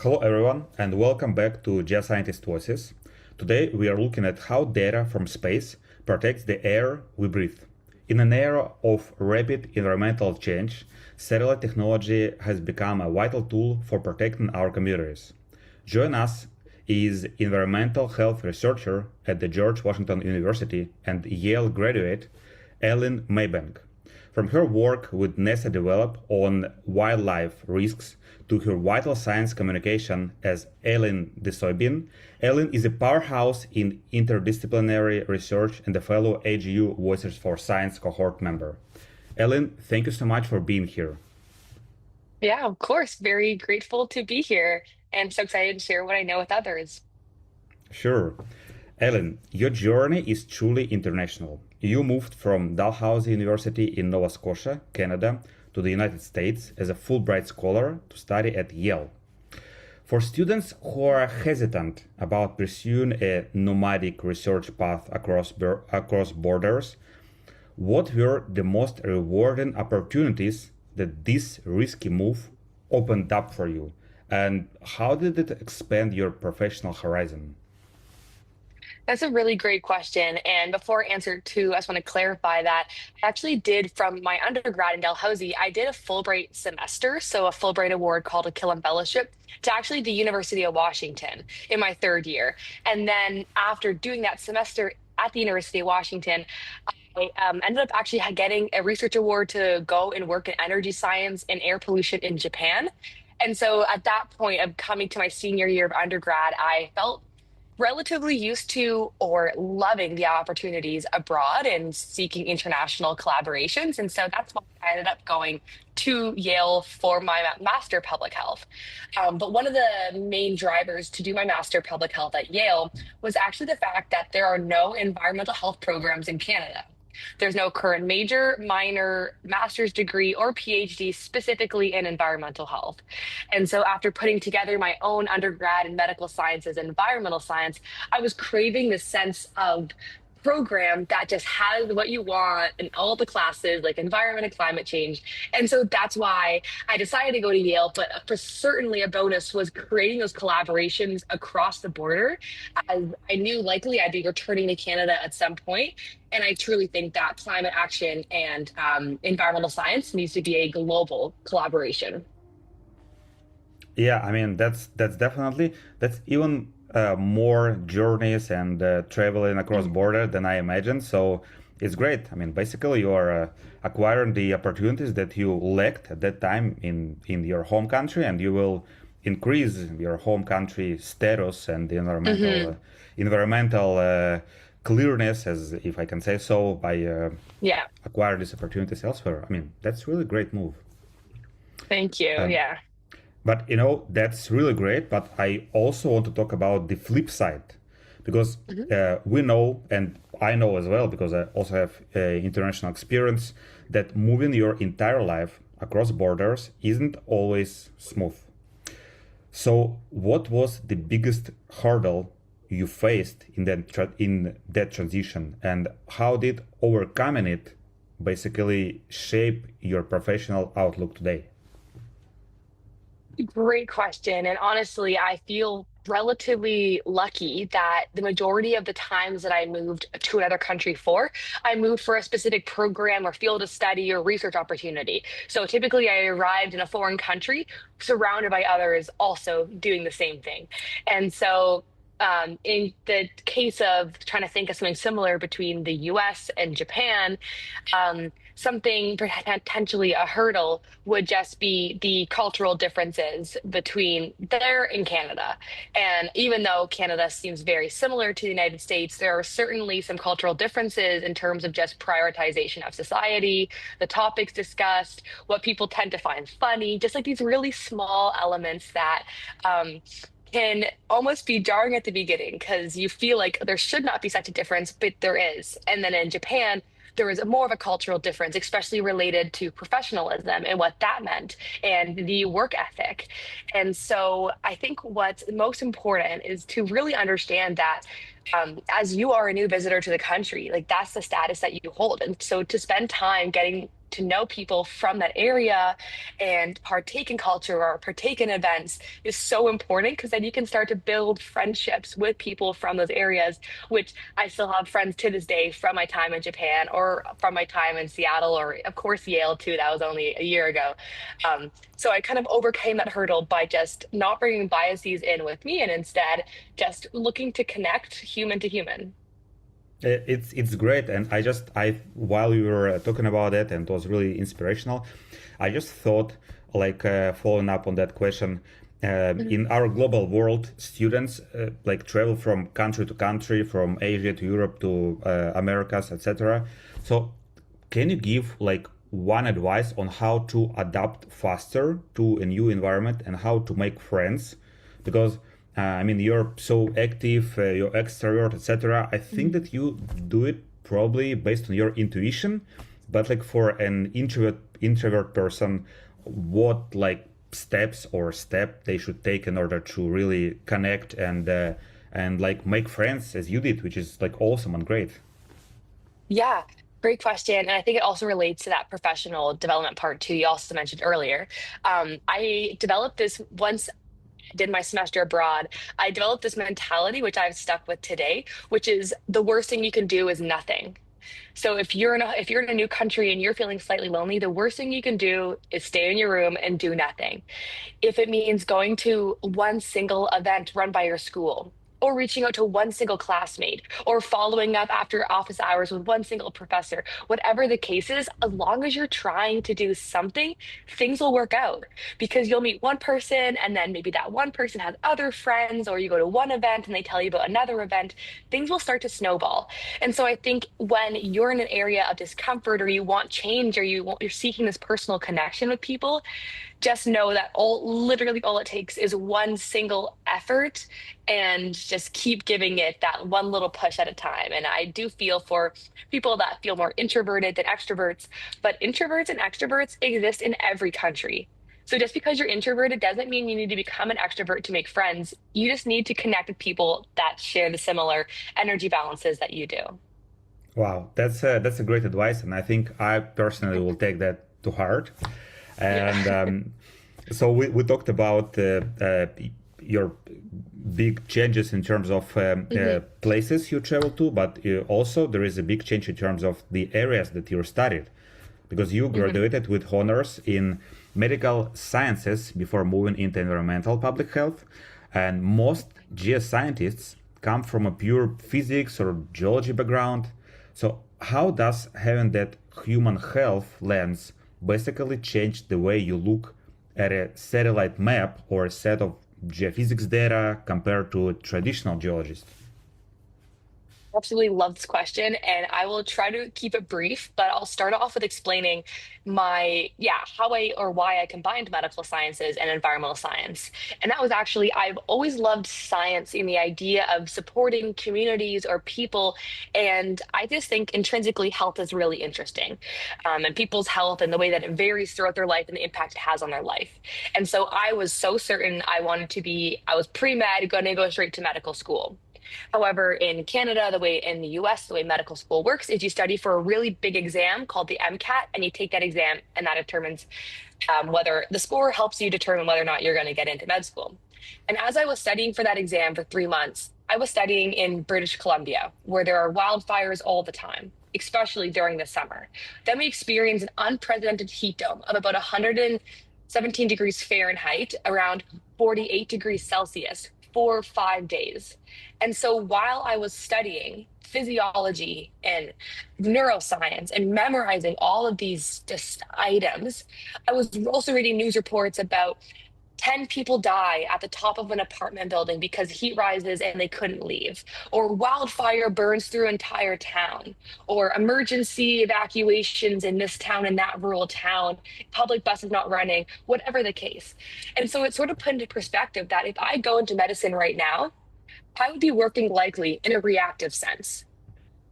Hello everyone and welcome back to Geoscientists Voices. Today we are looking at how data from space protects the air we breathe. In an era of rapid environmental change, satellite technology has become a vital tool for protecting our communities. Join us is environmental health researcher at the George Washington University and Yale graduate Aline Maybank. From her work with NASA develop on wildlife risks to her vital science communication as Aline the Soybean, Aline is a powerhouse in interdisciplinary research and a fellow AGU Voices for Science cohort member. Aline, thank you so much for being here. Yeah, of course. Very grateful to be here and so excited to share what I know with others. Sure. Aline, your journey is truly international. You moved from Dalhousie University in Nova Scotia, Canada, to the United States as a Fulbright scholar to study at Yale. For students who are hesitant about pursuing a nomadic research path across borders, what were the most rewarding opportunities that this risky move opened up for you? And how did it expand your professional horizon? That's a really great question. And before I answer two, I just want to clarify that I actually did from my undergrad in Dalhousie, I did a Fulbright semester, so a Fulbright award called a Killam Fellowship to actually the University of Washington in my third year. And then after doing that semester at the University of Washington, I ended up actually getting a research award to go and work in energy science and air pollution in Japan. And so at that point of coming to my senior year of undergrad, I felt relatively used to or loving the opportunities abroad and seeking international collaborations. And so that's why I ended up going to Yale for my master public health. But one of the main drivers to do my master public health at Yale was actually the fact that there are no environmental health programs in Canada. There's no current major, minor, master's degree, or PhD specifically in environmental health. And so, after putting together my own undergrad in medical sciences and environmental science, I was craving this sense of program that just has what you want in all the classes, like environment and climate change. And so that's why I decided to go to Yale. But for certainly a bonus was creating those collaborations across the border, as I knew likely I'd be returning to Canada at some point. And I truly think that climate action and environmental science needs to be a global collaboration. Yeah, I mean that's definitely that's even more journeys and traveling across border than I imagined. So it's great. I mean, basically you are acquiring the opportunities that you lacked at that time in your home country, and you will increase your home country status and the environmental Hmm. clearness, as if I can say so, by Yeah, acquire these opportunities elsewhere. I mean, that's really great move. thank you. Um, Yeah. But that's really great. But I also want to talk about the flip side, because we know, and I know as well, because I also have international experience, that moving your entire life across borders isn't always smooth. So, what was the biggest hurdle you faced in that transition, and how did overcoming it basically shape your professional outlook today? Great question. And honestly, I feel relatively lucky that the majority of the times that I moved to another country I moved for a specific program or field of study or research opportunity. So typically, I arrived in a foreign country surrounded by others also doing the same thing. And so, in the case of trying to think of something similar between the US and Japan, something potentially a hurdle would just be the cultural differences between there and Canada. And even though Canada seems very similar to the United States, there are certainly some cultural differences in terms of just prioritization of society, the topics discussed, what people tend to find funny, just like these really small elements that can almost be jarring at the beginning because you feel like there should not be such a difference, but there is. And then in Japan, there was more of a cultural difference, especially related to professionalism and what that meant and the work ethic. And so I think what's most important is to really understand that as you are a new visitor to the country, like that's the status that you hold. And so to spend time getting to know people from that area and partake in culture or partake in events is so important because then you can start to build friendships with people from those areas, which I still have friends to this day from my time in Japan or from my time in Seattle or of course Yale too. That was only a year ago. So I kind of overcame that hurdle by just not bringing biases in with me and instead just looking to connect human to human. It's great, and I while you were talking about it, and it was really inspirational. I just thought, like following up on that question, Mhm. in our global world, students like travel from country to country, from Asia to Europe to Americas, etc. So, can you give like one advice on how to adapt faster to a new environment and how to make friends? Because I mean, you're so active, you're extrovert, etc. I think Mhm. that you do it probably based on your intuition, but like for an introvert person, what like steps or step they should take in order to really connect and like make friends as you did, which is like awesome and great. Yeah, great question. And I think it also relates to that professional development part too, you also mentioned earlier. I developed this once I did my semester abroad. I developed this mentality, which I've stuck with today, which is the worst thing you can do is nothing. So if you're in a new country and you're feeling slightly lonely, the worst thing you can do is stay in your room and do nothing. If it means going to one single event run by your school, or reaching out to one single classmate, or following up after office hours with one single professor, whatever the case is, as long as you're trying to do something, things will work out because you'll meet one person and then maybe that one person has other friends, or you go to one event and they tell you about another event, things will start to snowball. And so I think when you're in an area of discomfort or you want change or you're seeking this personal connection with people, just know that literally all it takes is one single effort and just keep giving it that one little push at a time. And I do feel for people that feel more introverted than extroverts, but introverts and extroverts exist in every country. So just because you're introverted doesn't mean you need to become an extrovert to make friends. You just need to connect with people that share the similar energy balances that you do. Wow, that's a great advice, and I think I personally will take that to heart. Yeah. And so we talked about your big changes in terms of Mhm. places you travel to, but also there is a big change in terms of the areas that you studied, because you Mhm. graduated with honors in medical sciences before moving into environmental public health, and most geoscientists come from a pure physics or geology background. So how does having that human health lens basically change the way you look at a satellite map or a set of geophysics data compared to a traditional geologist? Absolutely love this question, and I will try to keep it brief, but I'll start off with explaining how I or why I combined medical sciences and environmental science. And that was actually, I've always loved science in the idea of supporting communities or people. And I just think intrinsically health is really interesting, and people's health and the way that it varies throughout their life and the impact it has on their life. And so I was so certain I was pre-med, going to go straight to medical school. However, in Canada, in the US, the way medical school works is you study for a really big exam called the MCAT, and you take that exam, and that determines whether the score helps you determine whether or not you're going to get into med school. And as I was studying for that exam for 3 months, I was studying in British Columbia, where there are wildfires all the time, especially during the summer. Then we experience an unprecedented heat dome of about 117 degrees Fahrenheit, around 48 degrees Celsius for 5 days. And so while I was studying physiology and neuroscience and memorizing all of these just items, I was also reading news reports about 10 people die at the top of an apartment building because heat rises and they couldn't leave, or wildfire burns through entire town, or emergency evacuations in this town and that rural town, public buses not running, whatever the case. And so it sort of put into perspective that if I go into medicine right now, I would be working likely in a reactive sense.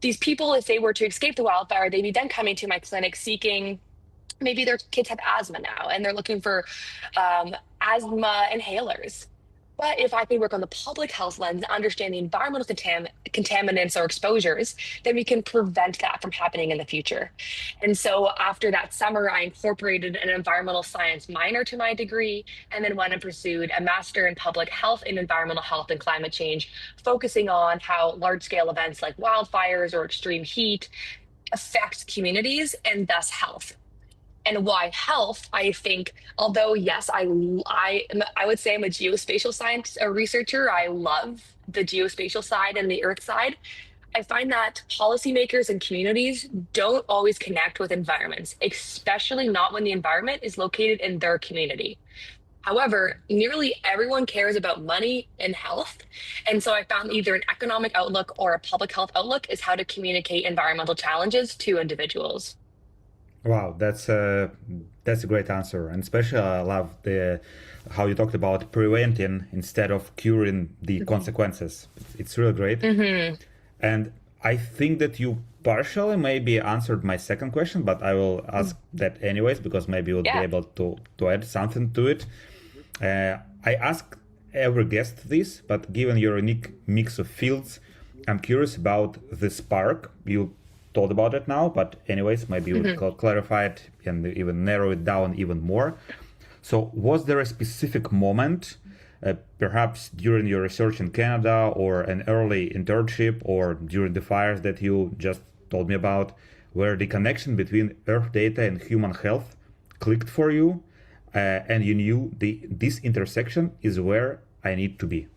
These people, if they were to escape the wildfire, they'd be then coming to my clinic seeking, maybe their kids have asthma now and they're looking for asthma inhalers. But if I can work on the public health lens and understand the environmental contaminants or exposures, then we can prevent that from happening in the future. And so after that summer, I incorporated an environmental science minor to my degree, and then went and pursued a master in public health and environmental health and climate change, focusing on how large scale events like wildfires or extreme heat affect communities and thus health. And why health? I think, although yes, I would say I'm a geospatial science researcher. I love the geospatial side and the Earth side. I find that policymakers and communities don't always connect with environments, especially not when the environment is located in their community. However, nearly everyone cares about money and health. And so I found either an economic outlook or a public health outlook is how to communicate environmental challenges to individuals. Wow, that's a great answer, and especially I love the how you talked about preventing instead of curing the consequences. It's really great, Hmm. and I think that you partially maybe answered my second question, but I will ask that anyways because maybe you would be Yeah. able to add something to it. I ask every guest this, but given your unique mix of fields, I'm curious about the spark. You told about it now, but anyways, maybe you would clarify it and even narrow it down even more. So, was there a specific moment, perhaps during your research in Canada or an early internship or during the fires that you just told me about, where the connection between Earth data and human health clicked for you, and you knew this intersection is where I need to be?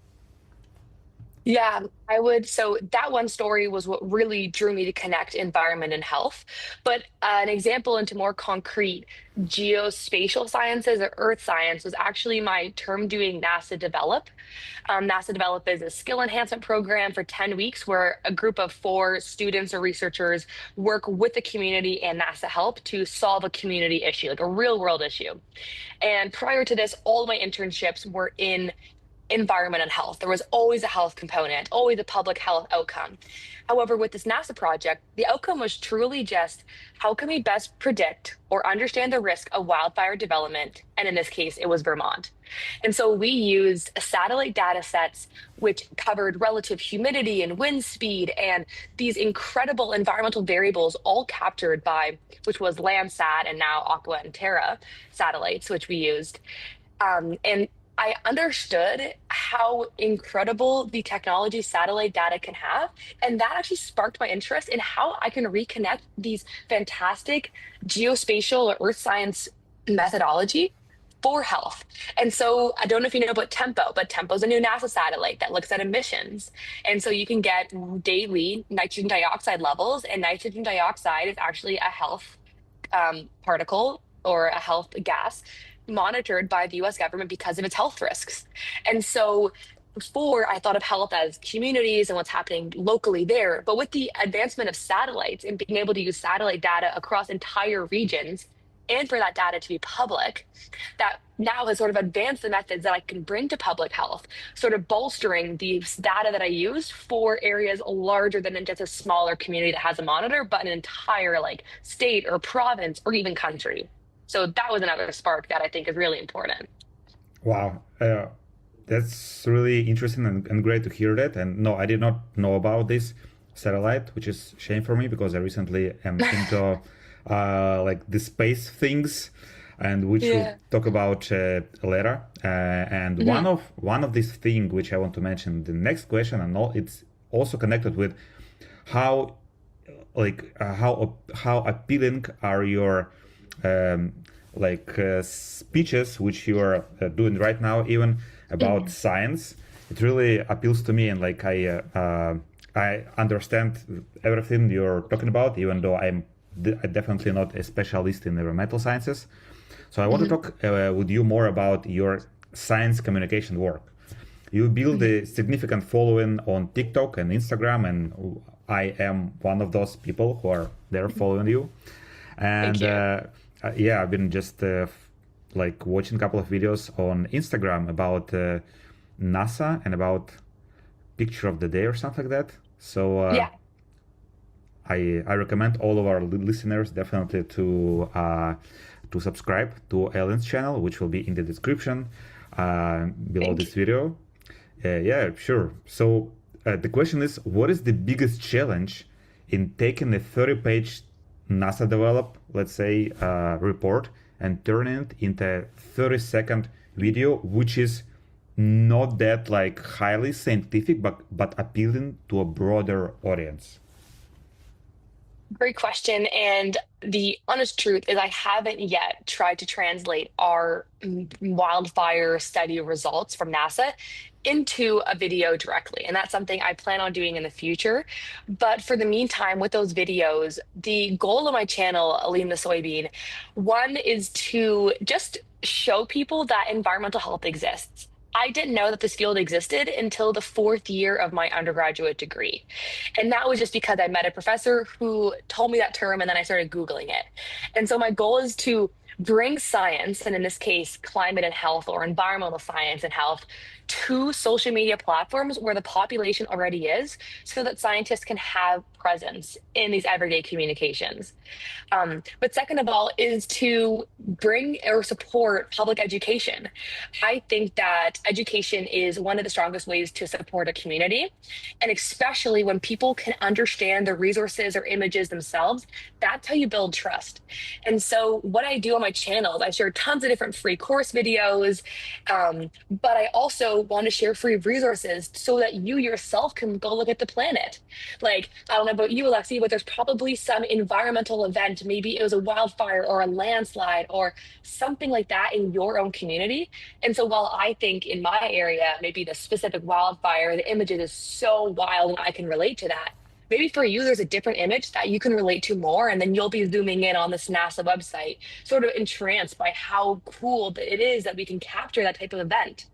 Yeah, I would. So that one story was what really drew me to connect environment and health. But an example into more concrete geospatial sciences or earth science was actually my term doing NASA Develop. NASA Develop is a skill enhancement program for 10 weeks where a group of four students or researchers work with the community and NASA help to solve a community issue, like a real world issue. And prior to this, all my internships were in environment and health. There was always a health component, always a public health outcome. However, with this NASA project, the outcome was truly just how can we best predict or understand the risk of wildfire development? And in this case, it was Vermont. And so we used satellite data sets which covered relative humidity and wind speed and these incredible environmental variables all captured by, which was Landsat and now Aqua and Terra satellites, which we used. And I understood how incredible the technology satellite data can have. And that actually sparked my interest in how I can reconnect these fantastic geospatial or earth science methodology for health. And so I don't know if you know about Tempo, but Tempo is a new NASA satellite that looks at emissions. And so you can get daily nitrogen dioxide levels, and nitrogen dioxide is actually a health particle or a health gas monitored by the US government because of its health risks. And so before I thought of health as communities and what's happening locally there, but with the advancement of satellites and being able to use satellite data across entire regions and for that data to be public, that now has sort of advanced the methods that I can bring to public health, sort of bolstering the data that I use for areas larger than just a smaller community that has a monitor, but an entire like state or province or even country. So that was another spark that I think is really important. Wow, that's really interesting and great to hear that. And no, I did not know about this satellite, which is shame for me because I recently am into like the space things, and which we'll Yeah. talk about later. And Mhm. one of these things which I want to mention the next question, and all, it's also connected with how how appealing are your um, speeches which you are doing right now, even about Mhm. science. It really appeals to me, and I understand everything you're talking about, even though I'm definitely not a specialist in environmental sciences. So I want to Mhm. talk with you more about your science communication work. You build Mhm. a significant following on TikTok and Instagram, and I am one of those people who are there following you. Thank And you. yeah, I've been just like watching a couple of videos on Instagram about NASA and about picture of the day or something like that. So Yeah. I recommend all of our listeners definitely to subscribe to Ellen's channel, which will be in the description below Thank this you. video. Yeah, sure. So the question is, what is the biggest challenge in taking a 30-page NASA developed, let's say, report and turning it into a 30-second video, which is not that like highly scientific, but appealing to a broader audience? Great question. And the honest truth is, I haven't yet tried to translate our wildfire study results from NASA into a video directly. And that's something I plan on doing in the future. But for the meantime, with those videos, the goal of my channel, Aline the Soybean, one is to just show people that environmental health exists. I didn't know that this field existed until the fourth year of my undergraduate degree. And that was just because I met a professor who told me that term and then I started Googling it. And so my goal is to bring science, and in this case, climate and health or environmental science and health, to social media platforms where the population already is so that scientists can have presence in these everyday communications. But second of all, is to bring or support public education. I think that education is one of the strongest ways to support a community. And especially when people can understand the resources or images themselves, that's how you build trust. And so, what I do on my channel is I share tons of different free course videos, but I also want to share free resources so that you yourself can go look at the planet. Like, I don't know about you, Alexi, but there's probably some environmental event. Maybe it was a wildfire or a landslide or something like that in your own community. And so while I think in my area, maybe the specific wildfire, the images is so wild and I can relate to that. Maybe for you, there's a different image that you can relate to more, and then you'll be zooming in on this NASA website, sort of entranced by how cool it is that we can capture that type of event.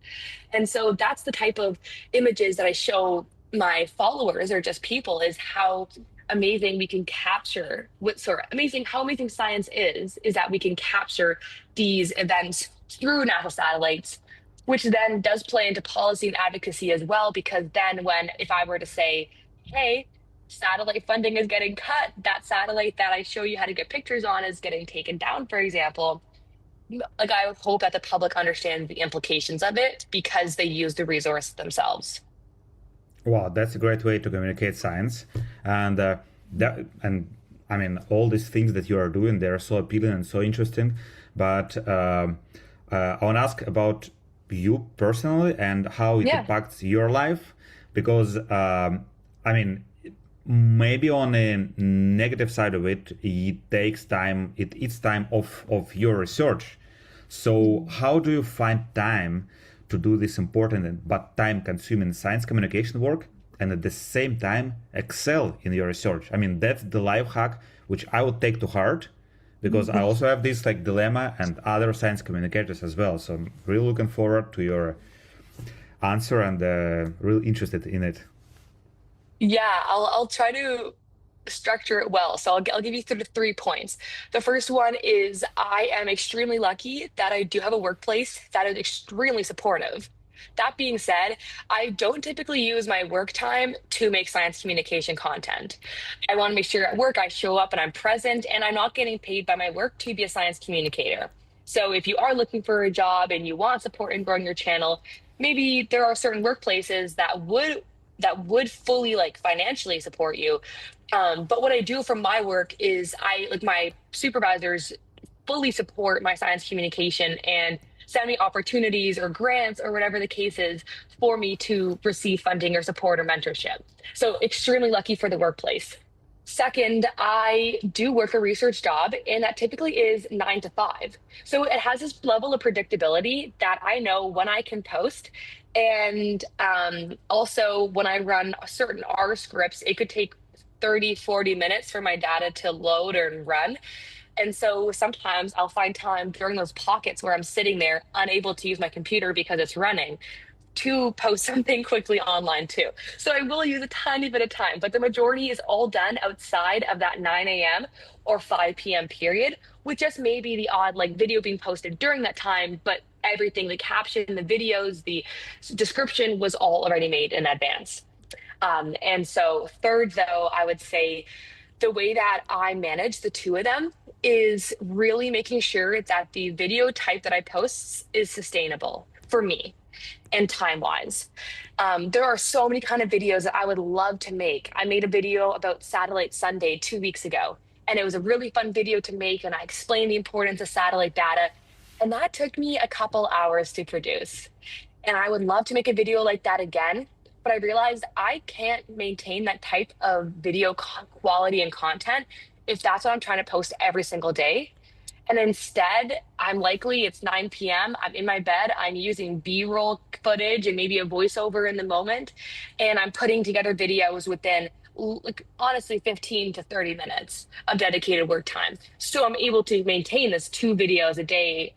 And so that's the type of images that I show my followers or just people, is how amazing we can capture how amazing science is that we can capture these events through NASA satellites, which then does play into policy and advocacy as well, because then if I were to say, hey, satellite funding is getting cut, that satellite that I show you how to get pictures on is getting taken down, for example, like I would hope that the public understands the implications of it because they use the resource themselves. Wow, that's a great way to communicate science, and I mean all these things that you are doing, they are so appealing and so interesting. But I want to ask about you personally and how it Yeah. impacts your life, because I mean maybe on a negative side of it, it takes time, it eats time of your research. So how do you find time to do this important but time consuming science communication work and at the same time excel in your research? I mean, that's the life hack which I would take to heart, because I also have this like dilemma and other science communicators as well. So I'm really looking forward to your answer and really interested in it. Yeah, I'll try to structure it well. So I'll give you three points. The first one is I am extremely lucky that I do have a workplace that is extremely supportive. That being said, I don't typically use my work time to make science communication content. I want to make sure at work I show up and I'm present, and I'm not getting paid by my work to be a science communicator. So if you are looking for a job and you want support in growing your channel, maybe there are certain workplaces that would fully like financially support you. But what I do from my work is I like my supervisors fully support my science communication and send me opportunities or grants or whatever the case is for me to receive funding or support or mentorship. So extremely lucky for the workplace. Second, I do work a research job, and that typically is 9 to 5. So it has this level of predictability that I know when I can post. And also, when I run certain R scripts, it could take 30, 40 minutes for my data to load and run. And so sometimes I'll find time during those pockets where I'm sitting there unable to use my computer because it's running to post something quickly online too. So I will use a tiny bit of time, but the majority is all done outside of that 9 a.m. or 5 p.m. period, with just maybe the odd like video being posted during that time, but everything, the caption, the videos, the description was all already made in advance. And so third, though, I would say the way that I manage the two of them is really making sure that the video type that I post is sustainable for me. and time-wise. There are so many kind of videos that I would love to make. I made a video about Satellite Sunday 2 weeks ago, and it was a really fun video to make, and I explained the importance of satellite data, and that took me a couple hours to produce. And I would love to make a video like that again, but I realized I can't maintain that type of video quality and content if that's what I'm trying to post every single day. And instead, it's 9 p.m. I'm in my bed. I'm using B-roll footage and maybe a voiceover in the moment. And I'm putting together videos within, like, honestly, 15 to 30 minutes of dedicated work time. So I'm able to maintain this 2 videos a day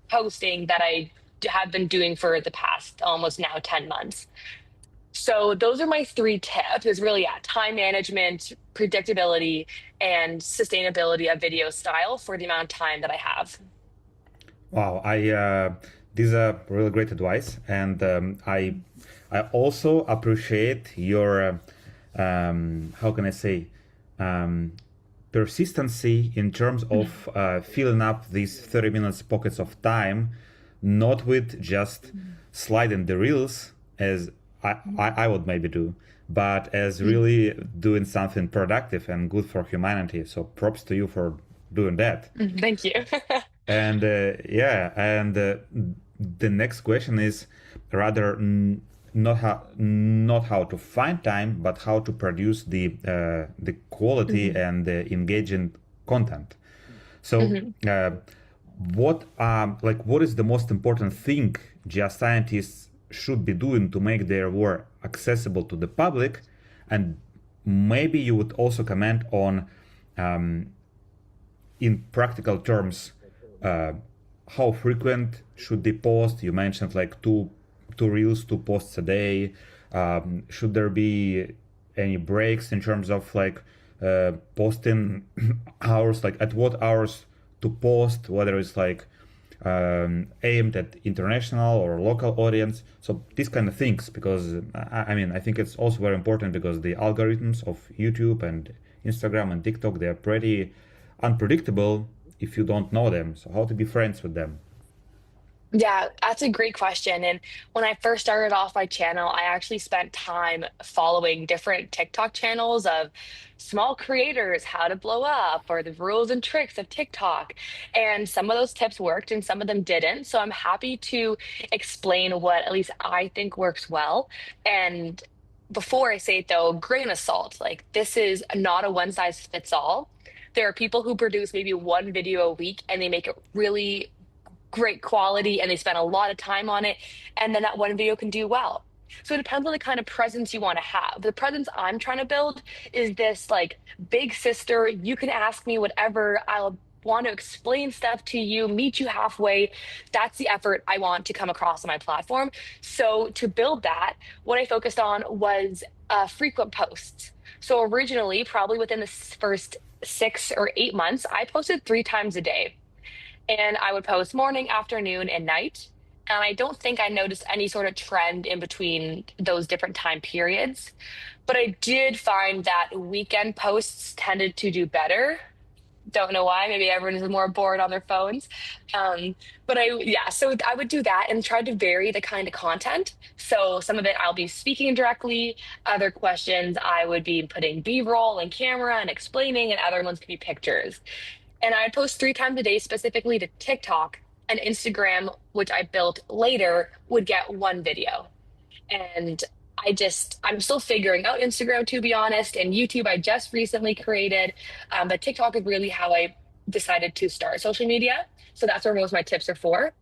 posting that I have been doing for the past almost now 10 months. So those are my 3 tips is really, yeah, time management, predictability, and sustainability of video style for the amount of time that I have. Wow, I these are really great advice, and I also appreciate your how can I say persistency in terms of filling up these 30 minutes pockets of time, not with just sliding the reels as I would maybe do, but as really doing something productive and good for humanity. So props to you for doing that. Thank you. And yeah, and the next question is rather not how to find time, but how to produce the quality and the engaging content. So, what is the most important thing geoscientists should be doing to make their work accessible to the public? And maybe you would also comment on, in practical terms, how frequent should they post? You mentioned like two reels, 2 posts a day. Should there be any breaks in terms of like posting hours? Like at what hours to post? Whether it's like aimed at international or local audience. So these kind of things, because I mean I think it's also very important because the algorithms of YouTube and Instagram and TikTok, they're pretty unpredictable if you don't know them. So how to be friends with them? Yeah, that's a great question. And when I first started off my channel, I actually spent time following different TikTok channels of small creators, how to blow up, or the rules and tricks of TikTok. And some of those tips worked and some of them didn't. So I'm happy to explain what at least I think works well. And before I say it though, grain of salt, like this is not a one size fits all. There are people who produce maybe 1 video a week and they make it really great quality and they spend a lot of time on it, and then that 1 video can do well. So it depends on the kind of presence you want to have. The presence I'm trying to build is this like big sister, you can ask me whatever, I'll want to explain stuff to you, meet you halfway. That's the effort I want to come across on my platform. So to build that, what I focused on was frequent posts. So originally, probably within the first 6 or 8 months, I posted 3 times a day, and I would post morning, afternoon, and night. And I don't think I noticed any sort of trend in between those different time periods. But I did find that weekend posts tended to do better. Don't know why. Maybe everyone is more bored on their phones. Yeah, so I would do that and try to vary the kind of content. So some of it I'll be speaking directly. Other questions I would be putting B-roll and camera and explaining, and other ones could be pictures. And I post 3 times a day specifically to TikTok, and Instagram, which I built later, would get 1 video. And I'm still figuring out Instagram, to be honest, and YouTube I just recently created. But TikTok is really how I decided to start social media. So that's where most of my tips are for.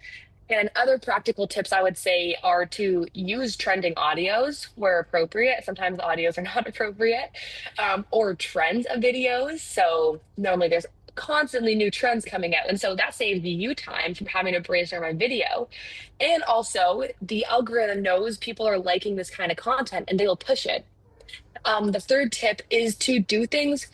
And other practical tips I would say are to use trending audios where appropriate. Sometimes audios are not appropriate, or trends of videos. So normally there's constantly new trends coming out. And so that saves you time from having to brainstorm a video. And also, the algorithm knows people are liking this kind of content and they will push it. The third tip is to do things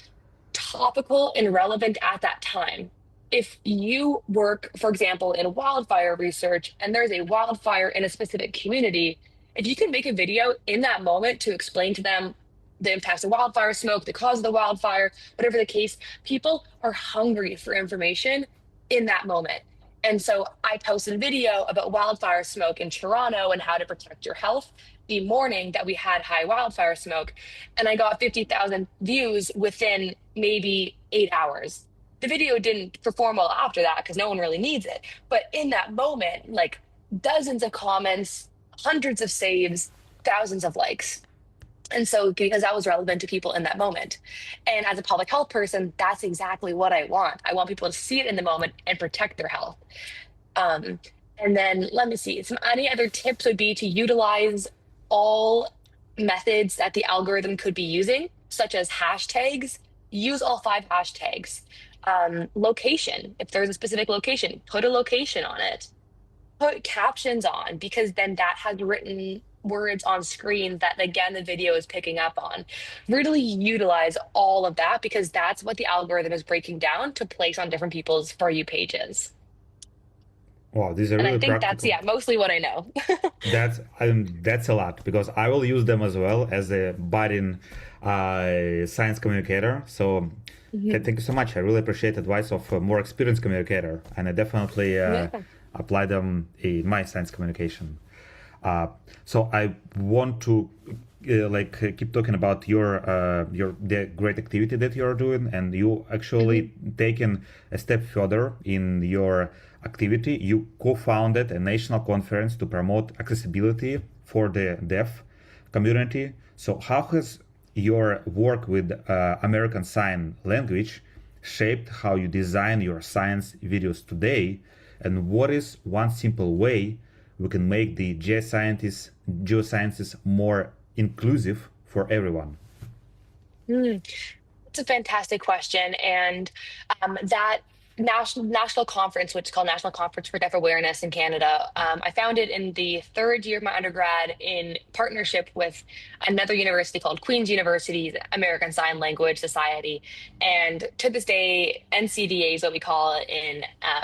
topical and relevant at that time. If you work, for example, in wildfire research and there's a wildfire in a specific community, if you can make a video in that moment to explain to them the impacts of wildfire smoke, the cause of the wildfire, whatever the case, people are hungry for information in that moment. And so I posted a video about wildfire smoke in Toronto and how to protect your health the morning that we had high wildfire smoke. And I got 50,000 views within maybe 8 hours. The video didn't perform well after that because no one really needs it. But in that moment, like dozens of comments, hundreds of saves, thousands of likes. And so, because that was relevant to people in that moment. And as a public health person, that's exactly what I want. I want people to see it in the moment and protect their health. Um, and then let me see, some any other tips would be to utilize all methods that the algorithm could be using, such as hashtags. Use all 5 hashtags. Location, if there's a specific location, put a location on it. Put captions on, because then that has written words on screen that again the video is picking up on. Really utilize all of that, because that's what the algorithm is breaking down to place on different people's For You pages. Wow, these are And I really think that's, practical. yeah, mostly what I know. That's a lot because I will use them as well as a budding science communicator. So Mhm. thank you so much. I really appreciate advice of a more experienced communicator, and I definitely Yeah. apply them in my science communication. So I want to keep talking about your the great activity that you're doing, and you actually Mhm. taken a step further in your activity. You co-founded a national conference to promote accessibility for the deaf community. So how has your work with American Sign Language shaped how you design your science videos today? And what is one simple way we can make the geosciences more inclusive for everyone? Mm. It's a fantastic question. And that national conference, which is called National Conference for Deaf Awareness in Canada, I founded in the third year of my undergrad in partnership with another university called Queen's University's American Sign Language Society. And to this day, NCDA is what we call it in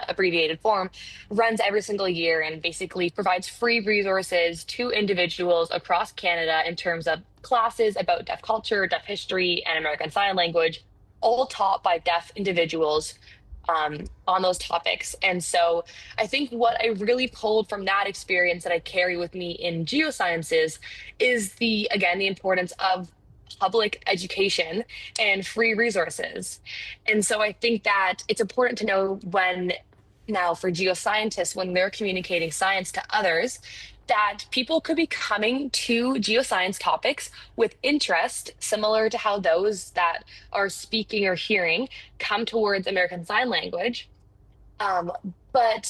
abbreviated form, runs every single year and basically provides free resources to individuals across Canada in terms of classes about deaf culture, deaf history, and American Sign Language, all taught by deaf individuals on those topics. And so I think what I really pulled from that experience that I carry with me in geosciences is again, the importance of public education and free resources. And so I think that it's important to know now for geoscientists, when they're communicating science to others, that people could be coming to geoscience topics with interest similar to how those that are speaking or hearing come towards American Sign Language. Um, but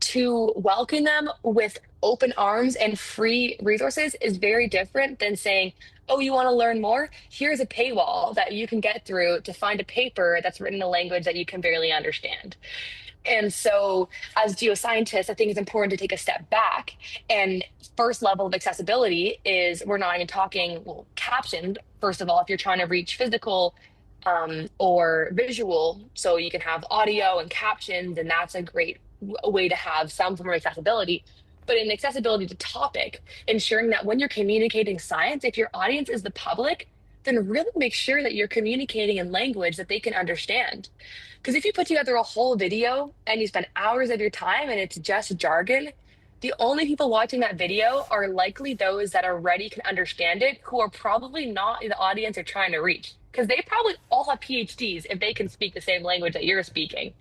to welcome them with open arms and free resources is very different than saying, oh, you want to learn more? Here's a paywall that you can get through to find a paper that's written in a language that you can barely understand. And so, as geoscientists, I think it's important to take a step back. And first level of accessibility is we're not even talking, well, captioned, first of all, if you're trying to reach physical or visual, so you can have audio and captions, and that's a great way to have some form of accessibility. But in accessibility to topic, ensuring that when you're communicating science, if your audience is the public, then really make sure that you're communicating in language that they can understand. Because if you put together a whole video and you spend hours of your time and it's just jargon, the only people watching that video are likely those that already can understand it, who are probably not the audience you're trying to reach. Because they probably all have PhDs if they can speak the same language that you're speaking.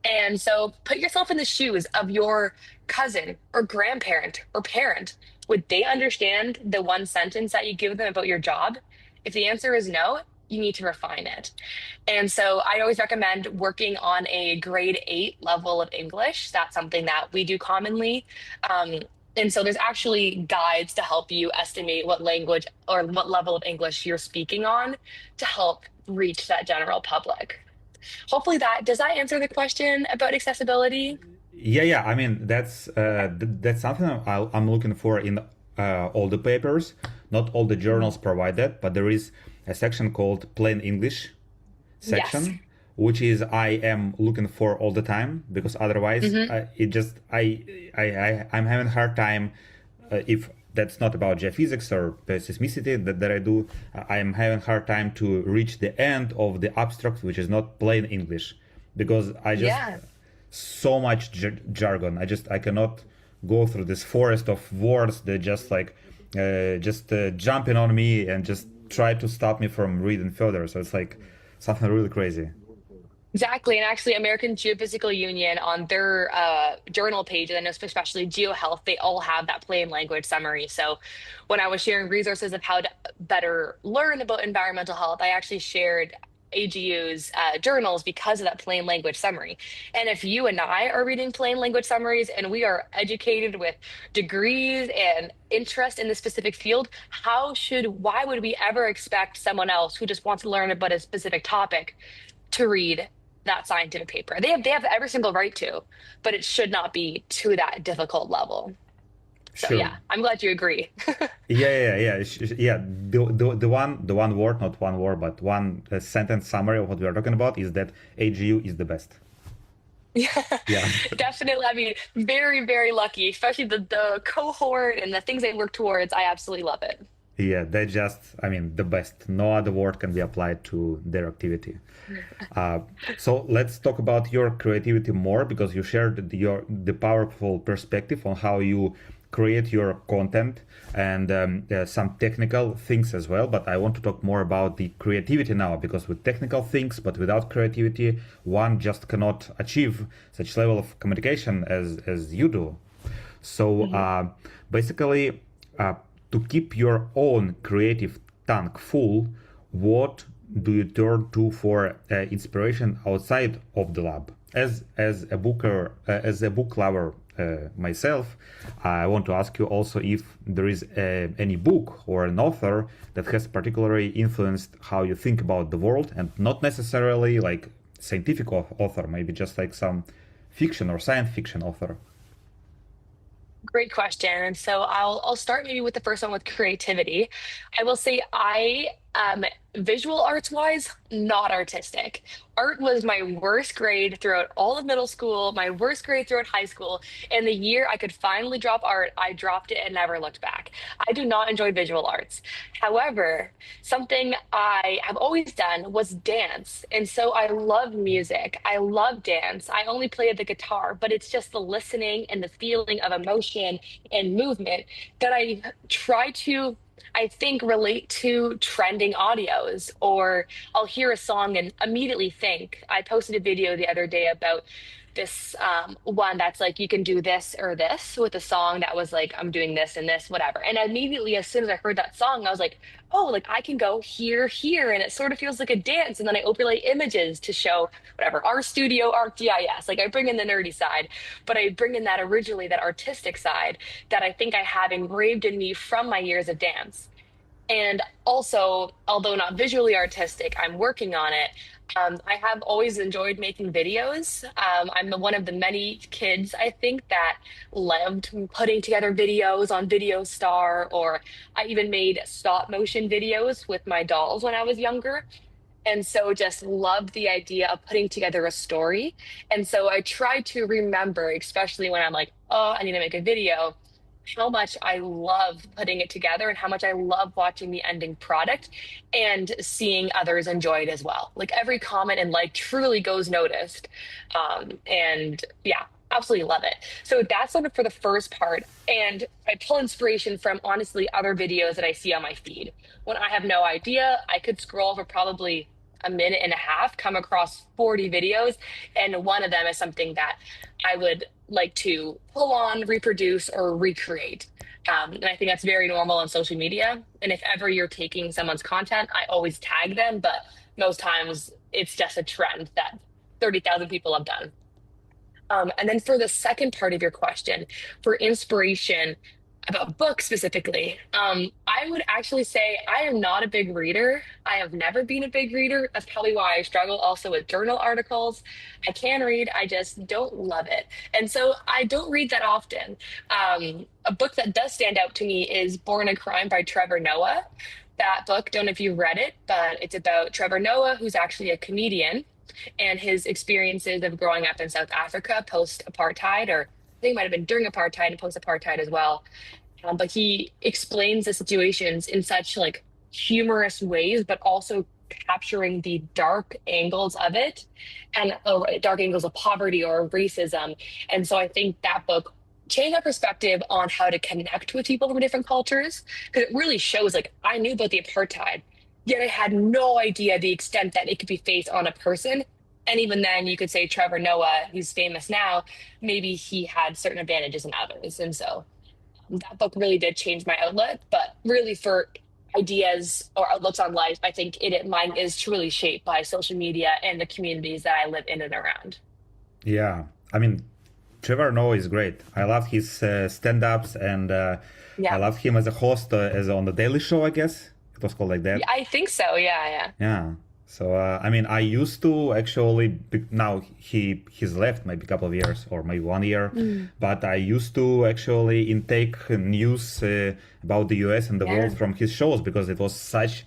And so put yourself in the shoes of your cousin or grandparent or parent. Would they understand the one sentence that you give them about your job? If the answer is no, you need to refine it. And so I always recommend working on a grade 8 level of English. That's something that we do commonly. And so there's actually guides to help you estimate what language or what level of English you're speaking on to help reach that general public. Hopefully does that answer the question about accessibility? Yeah. I mean, that's something I'm looking for in all the papers. Not all the Mhm. journals provide that, but there is a section called Plain English Yes. section, which is I am looking for all the time because otherwise Hmm. it just I'm having a hard time if that's not about geophysics or seismicity that I do. I am having a hard time to reach the end of the abstract, which is not plain English, because I just Yeah. so much jargon. I cannot go through this forest of words that just like jumping on me and just try to stop me from reading further. So it's like something really crazy. Exactly. And actually, American Geophysical Union on their journal page, and I know especially GeoHealth, they all have that plain language summary. So when I was sharing resources of how to better learn about environmental health, I actually shared AGU's journals because of that plain language summary. And if you and I are reading plain language summaries and we are educated with degrees and interest in the specific field, why would we ever expect someone else who just wants to learn about a specific topic to read that scientific paper? They have every single right to, but it should not be to that difficult level. So Sure. yeah, I'm glad you agree. Yeah. The one word, not one word, but one sentence summary of what we are talking about is that AGU is the best. Yeah, Yeah. definitely. I mean, very, very lucky, especially the cohort and the things they work towards. I absolutely love it. Yeah, they just, I mean, the best. No other word can be applied to their activity. Uh, so let's talk about your creativity more because you shared the powerful perspective on how you create your content and some technical things as well. But I want to talk more about the creativity now because with technical things, but without creativity, one just cannot achieve such level of communication as you do. So Mhm. basically, uh, to keep your own creative tank full, what do you turn to for inspiration outside of the lab? As a book lover myself, I want to ask you also if there is any book or an author that has particularly influenced how you think about the world, and not necessarily like scientific author, maybe just like some fiction or science fiction author. Great question. And so I'll start maybe with the first one with creativity. I will say I visual arts wise, not artistic. Art was my worst grade throughout all of middle school, my worst grade throughout high school. And the year I could finally drop art, I dropped it and never looked back. I do not enjoy visual arts. However, something I have always done was dance. And so I love music. I love dance. I only play the guitar, but it's just the listening and the feeling of emotion and movement that I try to, I think, relate to trending audios, or I'll hear a song and immediately think. I posted a video the other day about this one that's like you can do this or this with a song that was like I'm doing this and this whatever, and immediately as soon as I heard that song I was like, oh, like I can go here, and it sort of feels like a dance. And then I overlay images to show whatever our studio ArcGIS, like I bring in the nerdy side, but I bring in that originally that artistic side that I think I have engraved in me from my years of dance. And also, although not visually artistic, I'm working on it. I have always enjoyed making videos. I'm one of the many kids, I think, that loved putting together videos on Video Star, or I even made stop motion videos with my dolls when I was younger. And so just loved the idea of putting together a story. And so I try to remember, especially when I'm like, oh, I need to make a video, how much I love putting it together and how much I love watching the ending product and seeing others enjoy it as well. Like every comment and like truly goes noticed. And yeah, absolutely love it. So that's sort of for the first part. And I pull inspiration from honestly other videos that I see on my feed. When I have no idea, I could scroll for probably a minute and a half, come across 40 videos, and one of them is something that I would like to pull on, reproduce, or recreate. And I think that's very normal on social media. And if ever you're taking someone's content, I always tag them, but most times it's just a trend that 30,000 people have done. And then for the second part of your question, for inspiration about books specifically, I would actually say I am not a big reader. I have never been a big reader. That's probably why I struggle also with journal articles. I can read, I just don't love it. And so I don't read that often. A book that does stand out to me is Born a Crime by Trevor Noah. That book, don't know if you've read it, but it's about Trevor Noah, who's actually a comedian, and his experiences of growing up in South Africa post apartheid, or I think it might have been during apartheid and post apartheid as well. But he explains the situations in such like humorous ways, but also capturing the dark angles of it and dark angles of poverty or racism. And so I think that book changed my perspective on how to connect with people from different cultures because it really shows like I knew about the apartheid, yet I had no idea the extent that it could be faced on a person. And even then, you could say Trevor Noah, who's famous now, maybe he had certain advantages than others. And so that book really did change my outlook, but really for ideas or outlooks on life, I think mine is truly shaped by social media and the communities that I live in and around. Yeah, I mean, Trevor Noah is great. I love his stand-ups, and I Yeah. love him as a host, as on the Daily Show, I guess it was called like that. Yeah, I think so. Yeah, yeah. Yeah. So I mean, I used to actually. Now he's left maybe a couple of years or maybe 1 year, Mm. but I used to actually intake news about the U.S. and the Yeah. world from his shows because it was such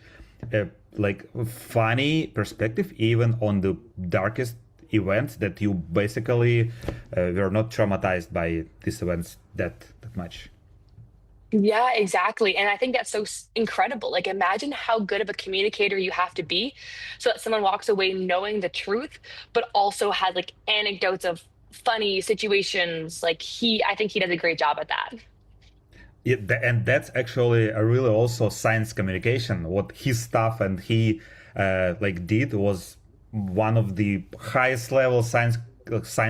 a like funny perspective, even on the darkest events, that you basically were not traumatized by these events that much. Yeah, exactly. And I think that's so incredible. Like, imagine how good of a communicator you have to be so that someone walks away knowing the truth, but also has like anecdotes of funny situations. I think he does a great job at that. And that's actually a really also science communication. What his stuff and he like did was one of the highest level science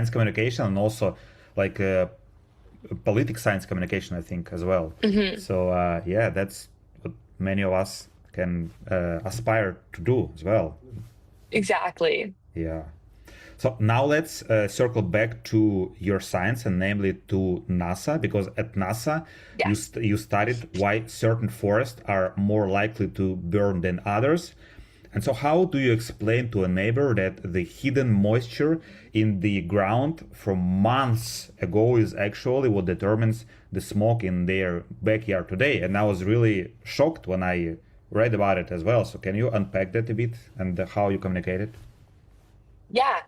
communication, and also like politic science communication, I think, as well. Hmm. So yeah, that's what many of us can aspire to do as well. Exactly. Yeah. So now let's circle back to your science, and namely to NASA, because at NASA Yes. you studied why certain forests are more likely to burn than others. And so how do you explain to a neighbor that the hidden moisture in the ground from months ago is actually what determines the smoke in their backyard today? And I was really shocked when I read about it as well. So can you unpack that a bit and how you communicate it? Yeah.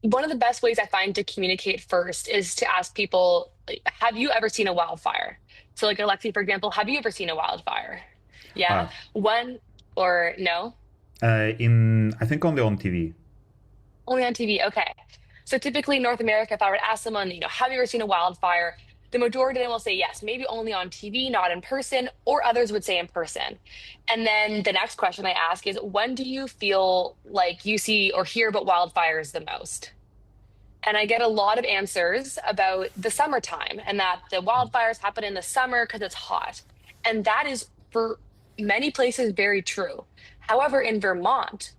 One of the best ways I find to communicate first is to ask people, like, have you ever seen a wildfire? So, like Alexi, for example, have you ever seen a wildfire? Yeah. Uh, One or no? in I think only on TV. Only on TV. Okay. So typically in North America, if I were to ask someone, have you ever seen a wildfire? The majority of them will say yes, maybe only on TV, not in person, or others would say in person. And then the next question I ask is, when do you feel like you see or hear about wildfires the most? And I get a lot of answers about the summertime and that the wildfires happen in the summer because it's hot. And that is for many places very true. However, in Vermont,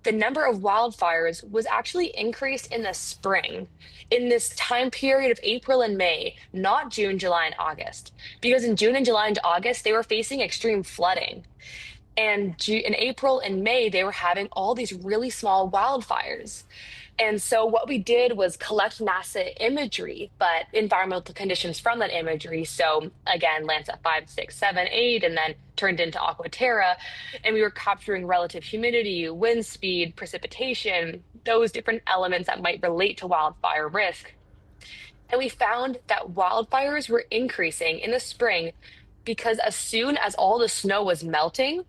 the number of wildfires was actually increased in the spring, in this time period of April and May, not June, July, and August. Because in June and July and August, they were facing extreme flooding. And in April and May, they were having all these really small wildfires. And so what we did was collect NASA imagery, but environmental conditions from that imagery. So again, Landsat 5, 6, 7, 8, and then turned into Aquaterra. And we were capturing relative humidity, wind speed, precipitation, those different elements that might relate to wildfire risk. And we found that wildfires were increasing in the spring because as soon as all the snow was melting,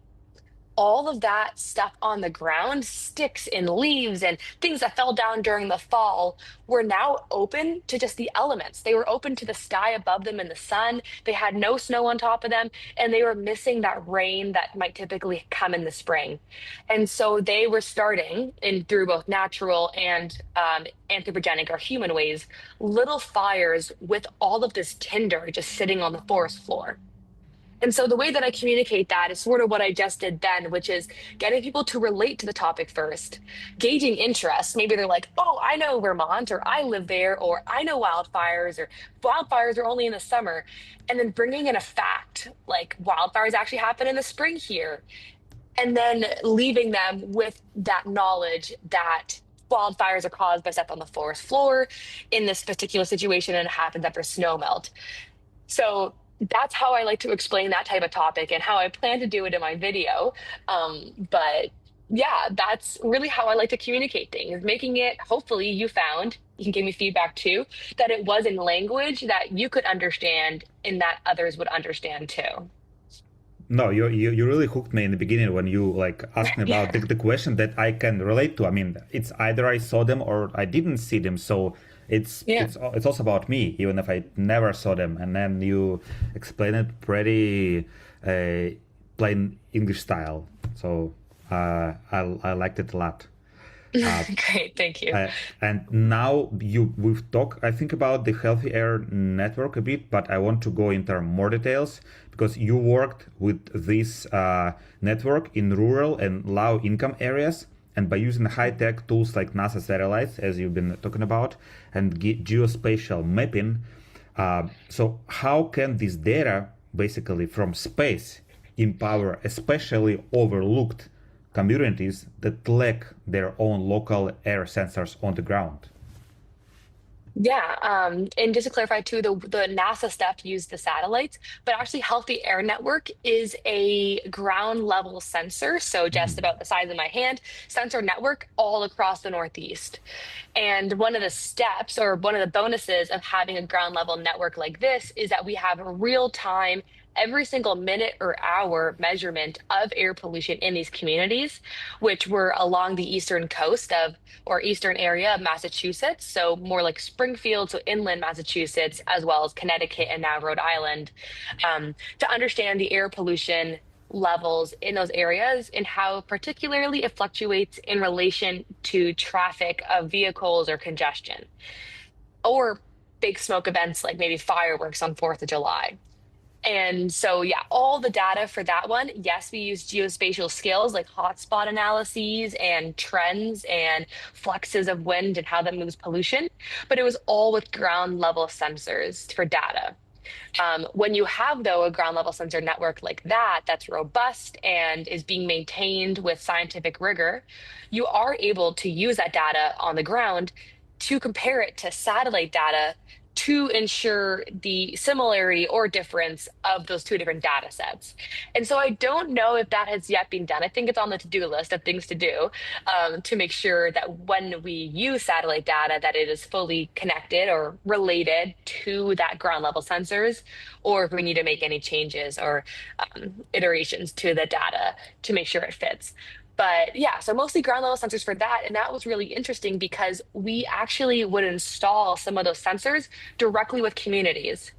all of that stuff on the ground, sticks and leaves and things that fell down during the fall, were now open to just the elements. They were open to the sky above them and the sun. They had no snow on top of them, and they were missing that rain that might typically come in the spring. And so they were starting in through both natural and anthropogenic or human ways, little fires with all of this tinder just sitting on the forest floor. And so the way that I communicate that is sort of what I just did then, which is getting people to relate to the topic first, gauging interest. Maybe they're like, oh, I know Vermont, or I live there, or I know wildfires, or wildfires are only in the summer. And then bringing in a fact like wildfires actually happen in the spring here. And then leaving them with that knowledge that wildfires are caused by stuff on the forest floor in this particular situation, and it happens after snow melt. So that's how I like to explain that type of topic and how I plan to do it in my video. But yeah, that's really how I like to communicate things, making it, hopefully you found, you can give me feedback too, that it was in language that you could understand and that others would understand too. No, you really hooked me in the beginning when you like asked me about Yeah. the question that I can relate to. I mean, it's either I saw them or I didn't see them. So Yeah. it's also about me, even if I never saw them. And then you explain it pretty plain English style. So I liked it a lot. Uh, Great, thank you. and now we've talked, I think, about the Healthy Air Network a bit, but I want to go into more details because you worked with this network in rural and low income areas. And by using high tech tools like NASA satellites, as you've been talking about, and geospatial mapping, so how can this data, basically from space, empower especially overlooked communities that lack their own local air sensors on the ground? Yeah, and just to clarify too, the NASA stuff used the satellites, but actually Healthy Air Network is a ground level sensor, so just about the size of my hand, sensor network all across the Northeast. And one of the steps or one of the bonuses of having a ground level network like this is that we have a real time, every single minute or hour measurement of air pollution in these communities, which were along the eastern coast of or eastern area of Massachusetts. So more like Springfield, so inland Massachusetts, as well as Connecticut and now Rhode Island, to understand the air pollution levels in those areas and how particularly it fluctuates in relation to traffic of vehicles or congestion or big smoke events like maybe fireworks on 4th of July. And so, yeah, all the data for that one, yes, we use geospatial skills like hotspot analyses and trends and fluxes of wind and how that moves pollution, but it was all with ground level sensors for data. When you have, though, a ground level sensor network like that, that's robust and is being maintained with scientific rigor, you are able to use that data on the ground to compare it to satellite data to ensure the similarity or difference of those two different data sets. And so I don't know if that has yet been done. I think it's on the to-do list of things to do to make sure that when we use satellite data, that it is fully connected or related to that ground level sensors, or if we need to make any changes or iterations to the data to make sure it fits. But yeah, so mostly ground level sensors for that. And that was really interesting because we actually would install some of those sensors directly with communities.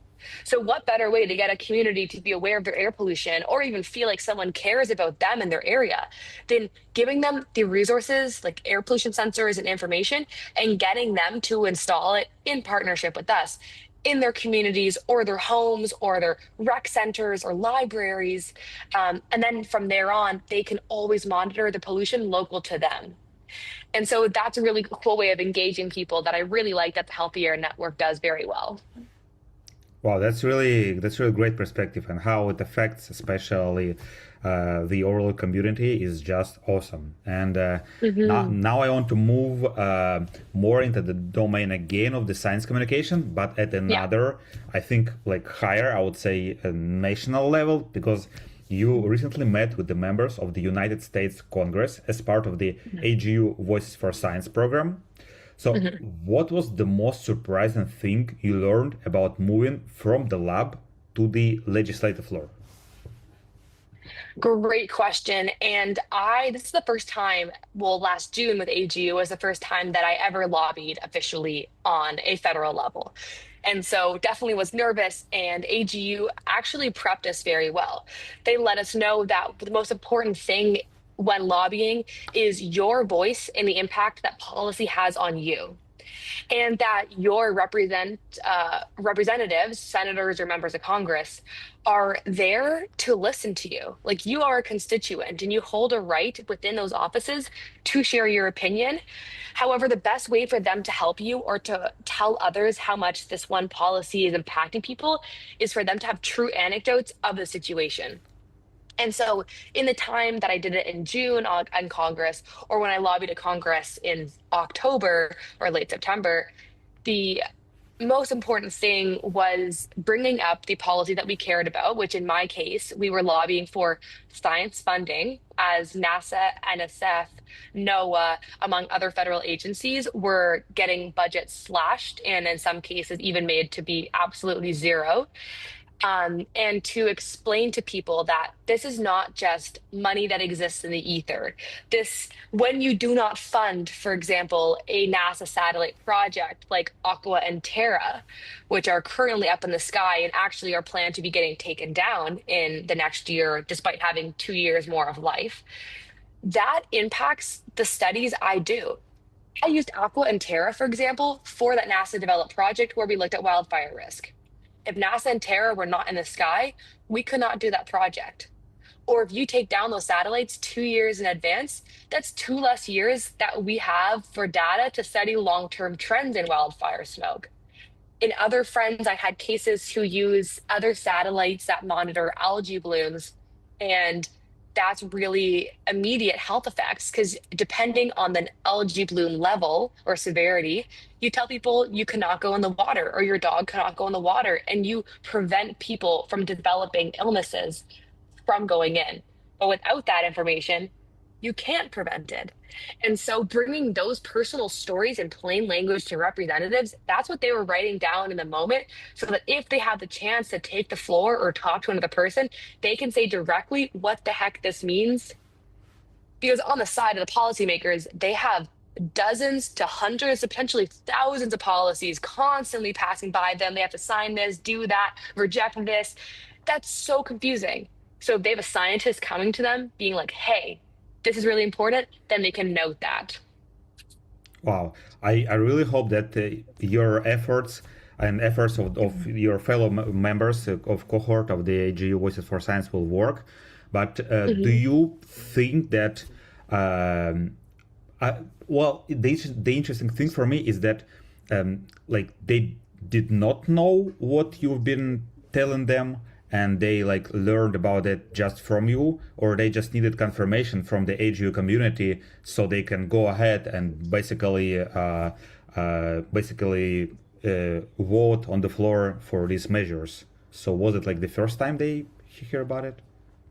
So, what better way to get a community to be aware of their air pollution or even feel like someone cares about them in their area than giving them the resources like air pollution sensors and information and getting them to install it in partnership with us in their communities or their homes or their rec centers or libraries. And then from there on, they can always monitor the pollution local to them. And so that's a really cool way of engaging people that I really like that the Healthy Air Network does very well. Wow, that's really great perspective, and how it affects especially the oral community is just awesome. And Hmm. now I want to move more into the domain again of the science communication, but at Yeah. another, I think, like higher, I would say, a national level, because you recently met with the members of the United States Congress as part of the AGU Voices for Science program. So, Mhm. what was the most surprising thing you learned about moving from the lab to the legislative floor? Great question. And this is the first time, well, last June with AGU was the first time that I ever lobbied officially on a federal level. And so definitely was nervous, and AGU actually prepped us very well. They let us know that the most important thing when lobbying is your voice and the impact that policy has on you and that your representatives, senators, or members of Congress are there to listen to you. Like you are a constituent and you hold a right within those offices to share your opinion. However, the best way for them to help you or to tell others how much this one policy is impacting people is for them to have true anecdotes of the situation. And so, in the time that I did it in June on Congress, or when I lobbied at Congress in October or late September, the most important thing was bringing up the policy that we cared about, which in my case, we were lobbying for science funding as NASA, NSF, NOAA, among other federal agencies, were getting budgets slashed and in some cases even made to be absolutely zero. and to explain to people that this is not just money that exists in the ether. When you do not fund, for example, a NASA satellite project like Aqua and Terra, which are currently up in the sky and actually are planned to be getting taken down in the next year, despite having 2 years more of life, that impacts the studies I do. I used Aqua and Terra, for example, for that NASA developed project where we looked at wildfire risk. If NASA and Terra were not in the sky, we could not do that project. Or if you take down those satellites 2 years in advance, that's 2 less years that we have for data to study long-term trends in wildfire smoke. In other friends, I had cases who use other satellites that monitor algae blooms, and that's really immediate health effects because depending on the algae bloom level or severity, you tell people you cannot go in the water or your dog cannot go in the water, and you prevent people from developing illnesses from going in. But without that information, you can't prevent it. And so bringing those personal stories in plain language to representatives, that's what they were writing down in the moment, so that if they have the chance to take the floor or talk to another person, they can say directly what the heck this means. Because on the side of the policymakers, they have dozens to hundreds, potentially thousands of policies constantly passing by them. They have to sign this, do that, reject this. That's so confusing. So if they have a scientist coming to them being like, hey, this is really important, then they can note that. Wow. I really hope that your efforts and efforts of your fellow members of cohort of the AGU Voices for Science will work. But do Mhm. you think that, well, the interesting thing for me is that like they did not know what you've been telling them and they like learned about it just from you, or they just needed confirmation from the AGU community so they can go ahead and vote on the floor for these measures. So was it like the first time they hear about it?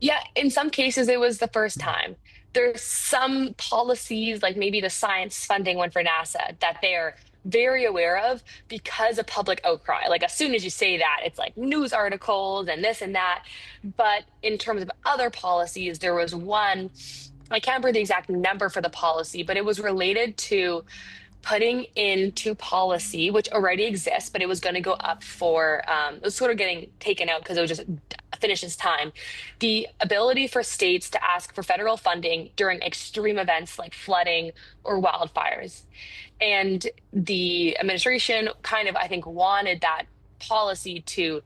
Yeah, in some cases, it was the first time. There's some policies, like maybe the science funding one for NASA, that they're very aware of because of public outcry. Like as soon as you say that, it's like news articles and this and that. But in terms of other policies, there was one, I can't remember the exact number for the policy, but it was related to putting into policy, which already exists, but it was going to go up for, it was sort of getting taken out because it was just finished its time. The ability for states to ask for federal funding during extreme events like flooding or wildfires. And the administration kind of, I think, wanted that policy to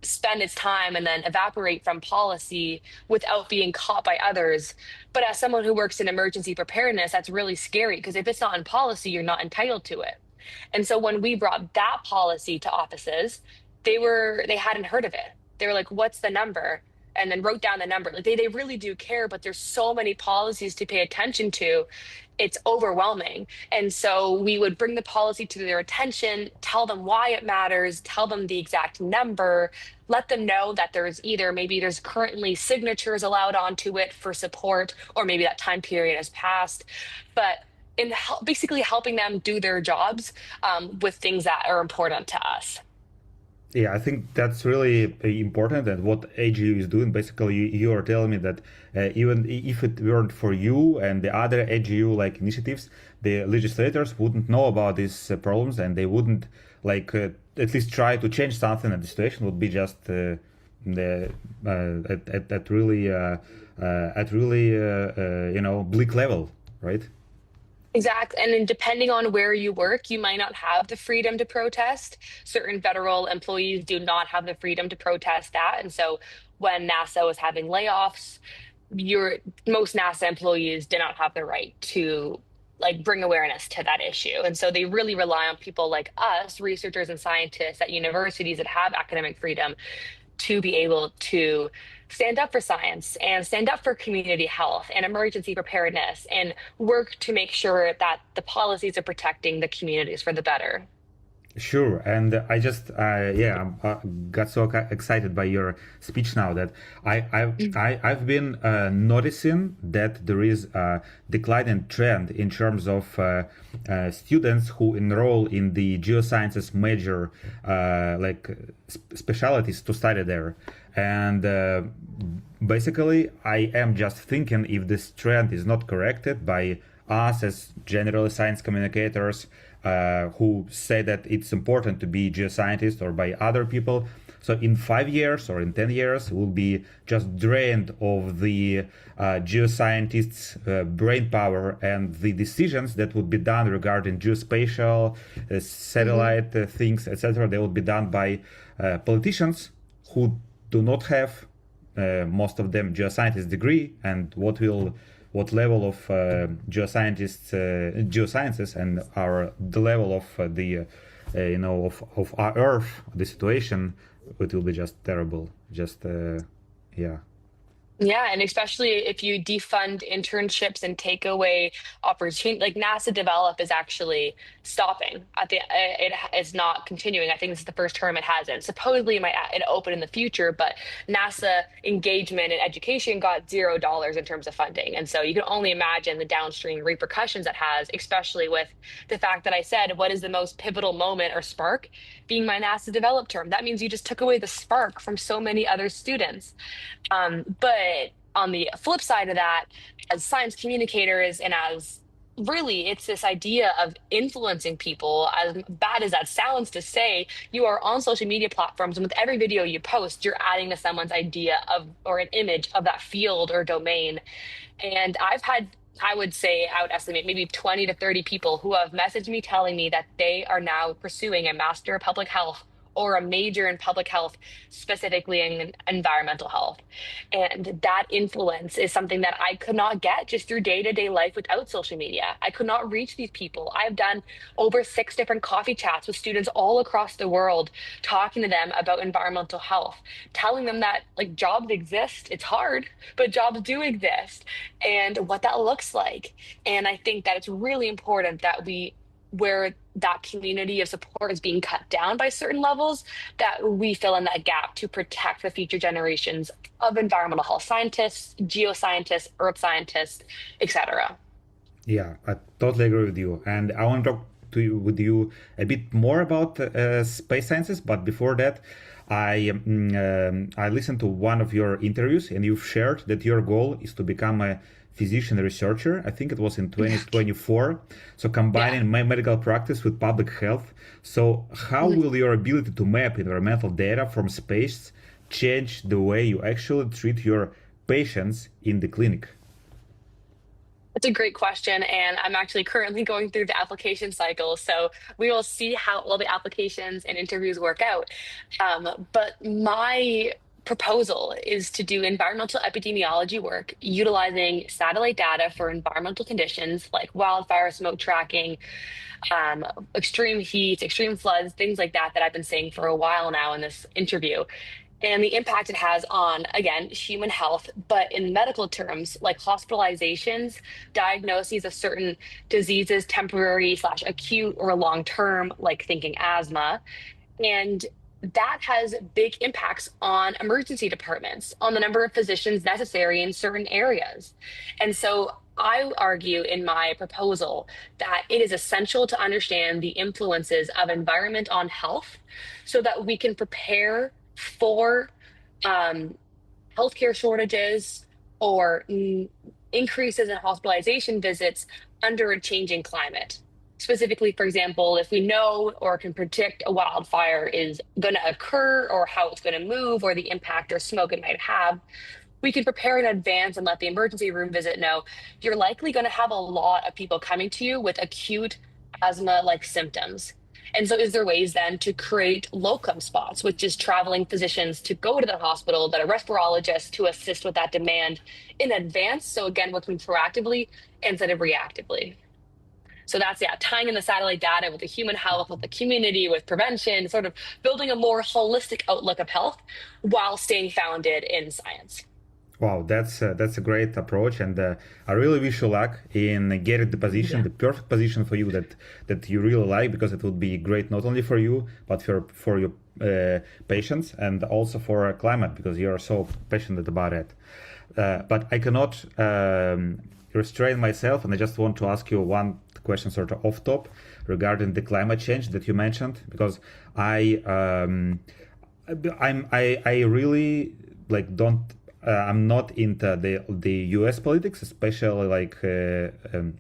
spend its time and then evaporate from policy without being caught by others. But as someone who works in emergency preparedness, that's really scary because if it's not in policy, you're not entitled to it. And so when we brought that policy to offices, they hadn't heard of it. They were like, what's the number? And then wrote down the number. Like they really do care, but there's so many policies to pay attention to. It's overwhelming. And so we would bring the policy to their attention, tell them why it matters, tell them the exact number, let them know that maybe there's currently signatures allowed onto it for support, or maybe that time period has passed. But basically helping them do their jobs with things that are important to us. Yeah, I think that's really important. And what AGU is doing, basically, you are telling me that even if it weren't for you and the other AGU like initiatives, the legislators wouldn't know about these problems, and they wouldn't like at least try to change something. And the situation would be just at really bleak level, right? Exactly. And then depending on where you work, you might not have the freedom to protest. Certain federal employees do not have the freedom to protest that. And so when NASA was having layoffs, most NASA employees did not have the right to like bring awareness to that issue. And so they really rely on people like us, researchers and scientists at universities that have academic freedom to be able to stand up for science and stand up for community health and emergency preparedness and work to make sure that the policies are protecting the communities for the better. Sure, and I just got so excited by your speech now that I've been noticing that there is a declining trend in terms of students who enroll in the geosciences major, specialties to study there, and basically I am just thinking if this trend is not corrected by us as general science communicators who say that it's important to be geoscientist or by other people. So in 5 years or in 10 years, we'll be just drained of the geoscientists' brain power and the decisions that would be done regarding geospatial, Hmm. satellite things, etc. They will be done by politicians who do not have most of them geoscientist degree, and what level of geosciences and our the level of of our Earth, the situation, it will be just terrible. Just yeah. Yeah, and especially if you defund internships and take away opportunity, like NASA Develop is actually stopping at it is not continuing. I think this is the first term it hasn't. Supposedly it open in the future, but NASA engagement and education got $0 in terms of funding. And so you can only imagine the downstream repercussions it has, especially with the fact that I said, what is the most pivotal moment or spark being my NASA Develop term? That means you just took away the spark from so many other students. But on the flip side of that, as science communicators and as really it's this idea of influencing people, as bad as that sounds to say, you are on social media platforms, and with every video you post, you're adding to someone's idea of or an image of that field or domain. And I would say, I would estimate maybe 20 to 30 people who have messaged me telling me that they are now pursuing a master of public health or a major in public health, specifically in environmental health. And that influence is something that I could not get just through day to day life without social media. I could not reach these people. I've done over 6 different coffee chats with students all across the world, talking to them about environmental health, telling them that like jobs exist. It's hard, but jobs do exist and what that looks like. And I think that it's really important that where that community of support is being cut down by certain levels, that we fill in that gap to protect the future generations of environmental health scientists, geoscientists, earth scientists, etc. Yeah, I totally agree with you. And I want to talk with you a bit more about space sciences. But before that, I listened to one of your interviews, and you've shared that your goal is to become a physician researcher. I think it was in 2024. So Yeah. combining my medical practice with public health. So how Mhm. will your ability to map environmental data from space change the way you actually treat your patients in the clinic? That's a great question. And I'm actually currently going through the application cycle. So we will see how all the applications and interviews work out. But my proposal is to do environmental epidemiology work utilizing satellite data for environmental conditions like wildfire, smoke tracking, um, extreme heat, extreme floods, things like that, that I've been saying for a while now in this interview, and the impact it has on, again, human health, but in medical terms, like hospitalizations, diagnoses of certain diseases, temporary slash acute or long term, like thinking asthma. And that has big impacts on emergency departments, on the number of physicians necessary in certain areas. And so I argue in my proposal that it is essential to understand the influences of environment on health so that we can prepare for um, healthcare shortages or increases in hospitalization visits under a changing climate. Specifically, for example, if we know or can predict a wildfire is going to occur or how it's going to move or the impact or smoke it might have, we can prepare in advance and let the emergency room visit know you're likely going to have a lot of people coming to you with acute asthma like symptoms. And so, is there ways then to create locum spots, which is traveling physicians to go to the hospital that are respirologists to assist with that demand in advance? So, again, working proactively instead of reactively. So, that's, yeah, tying in the satellite data with the human health, with the community, with prevention, sort of building a more holistic outlook of health while staying founded in science. Wow, that's a great approach, and I really wish you luck in getting the position, Yeah. the perfect position for you that you really like, because it would be great not only for you but for your patients and also for climate, because you are so passionate about it. But I cannot restrain myself, and I just want to ask you one question, sort of off top, regarding the climate change that you mentioned, because I I really like don't I'm not into the U.S. politics, especially like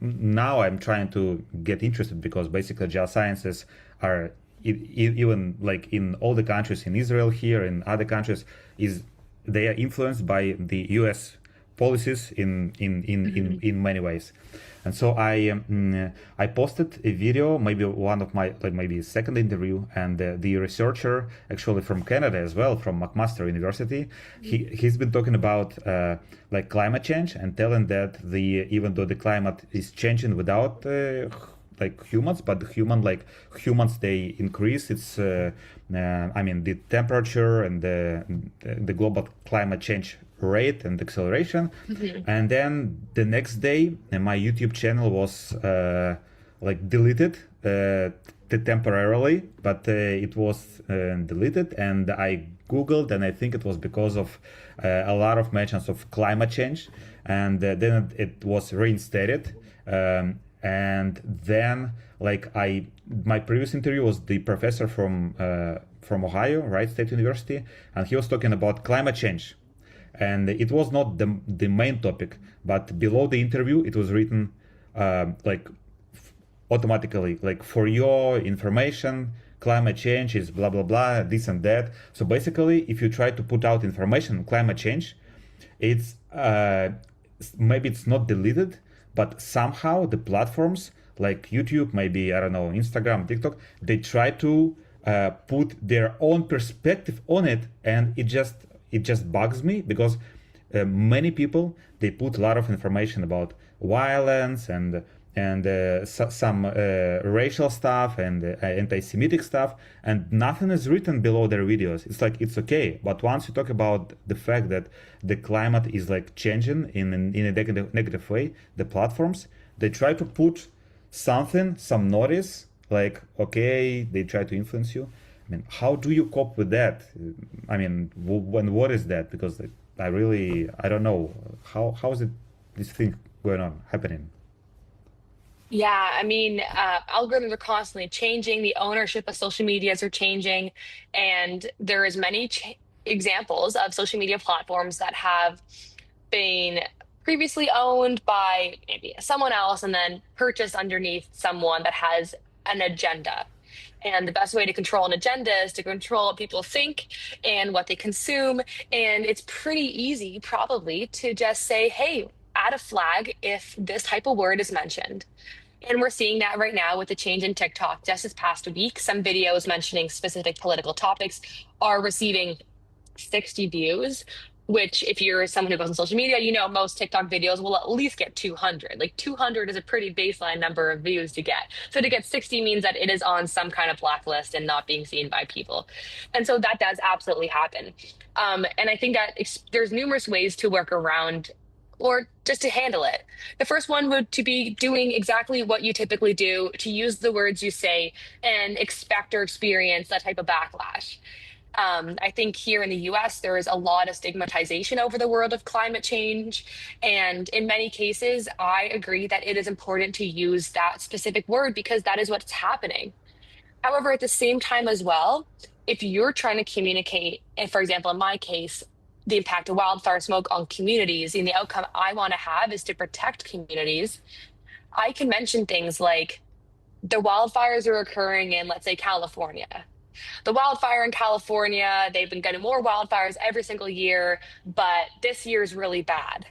now I'm trying to get interested, because basically geosciences are even like in all the countries, in Israel, here, in other countries, is they are influenced by the U.S. policies in many ways. And so I posted a video, maybe one of my like maybe second interview, and the researcher actually from Canada as well, from McMaster University, he's been talking about like climate change, and telling that the even though the climate is changing without like humans, but humans they increase its I mean the temperature and the global climate change rate and acceleration. Mhm. And then the next day my YouTube channel was like deleted temporarily, but it was deleted, and I googled, and I think it was because of a lot of mentions of climate change, and then it was reinstated. And then like I my previous interview was the professor from Ohio, right, State University, and he was talking about climate change, and it was not the main topic, but below the interview it was written like automatically, like, for your information, climate change is blah blah blah, this and that. So basically, if you try to put out information on climate change, it's maybe it's not deleted, but somehow the platforms like YouTube, maybe, I don't know, Instagram, TikTok, they try to put their own perspective on it, and it just bugs me, because many people they put a lot of information about violence and some racial stuff and anti-Semitic stuff, and nothing is written below their videos. It's like it's okay, but once you talk about the fact that the climate is like changing in a negative way, the platforms they try to put something, some notice, like, okay, they try to influence you. I mean, how do you cope with that? I mean, when what is that? Because I don't know how is it this thing going on happening. Yeah, I mean, algorithms are constantly changing. The ownership of social medias are changing, and there is many examples of social media platforms that have been previously owned by maybe someone else and then purchased underneath someone that has an agenda. And the best way to control an agenda is to control what people think and what they consume. And it's pretty easy, probably, to just say, hey, add a flag if this type of word is mentioned. And we're seeing that right now with the change in TikTok. Just this past week, some videos mentioning specific political topics are receiving 60 views, which, if you're someone who goes on social media, you know most TikTok videos will at least get 200. Like 200 is a pretty baseline number of views to get. So to get 60 means that it is on some kind of blacklist and not being seen by people. And so that does absolutely happen. And I think that there's numerous ways to work around or just to handle it. The first one would to be doing exactly what you typically do, to use the words you say and expect or experience that type of backlash. I think here in the US, there is a lot of stigmatization over the world of climate change. And in many cases, I agree that it is important to use that specific word because that is what's happening. However, at the same time as well, if you're trying to communicate, and for example, in my case, the impact of wildfire smoke on communities and the outcome I want to have is to protect communities, I can mention things like the wildfires are occurring in, let's say, California. The wildfire in California, they've been getting more wildfires every single year, but this year is really bad.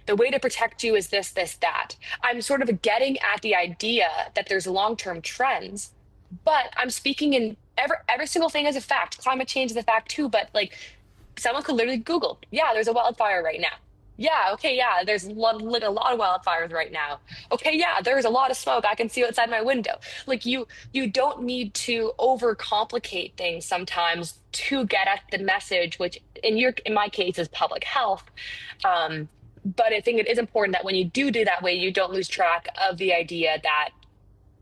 The way to protect you is this, this, that. I'm sort of getting at the idea that there's long-term trends, but I'm speaking in every single thing is a fact. Climate change is a fact too, but like someone could literally Google, yeah, there's a wildfire right now. Yeah, okay, yeah, there's like a lot of wildfires right now. Okay, yeah, there's a lot of smoke. I can see outside my window. Like you don't need to overcomplicate things sometimes to get at the message, which in my case is public health. Um, but I think it is important that when you do that way, you don't lose track of the idea that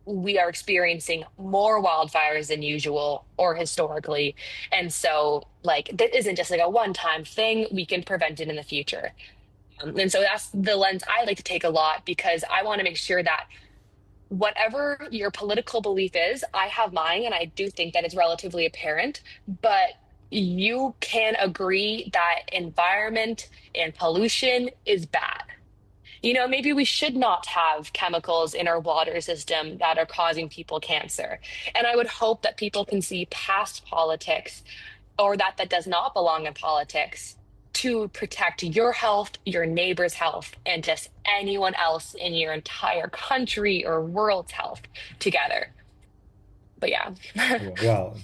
we are experiencing more wildfires than usual or historically. And so, like, that isn't just like a one-time thing. We can prevent it in the future. And so that's the lens I like to take a lot because I want to make sure that whatever your political belief is, I have mine, and I do think that it's relatively apparent, but you can agree that environment and pollution is bad. Maybe we should not have chemicals in our water system that are causing people cancer. And I would hope that people can see past politics or that does not belong in politics to protect your health, your neighbor's health, and just anyone else in your entire country or world's health together. But yeah. Well,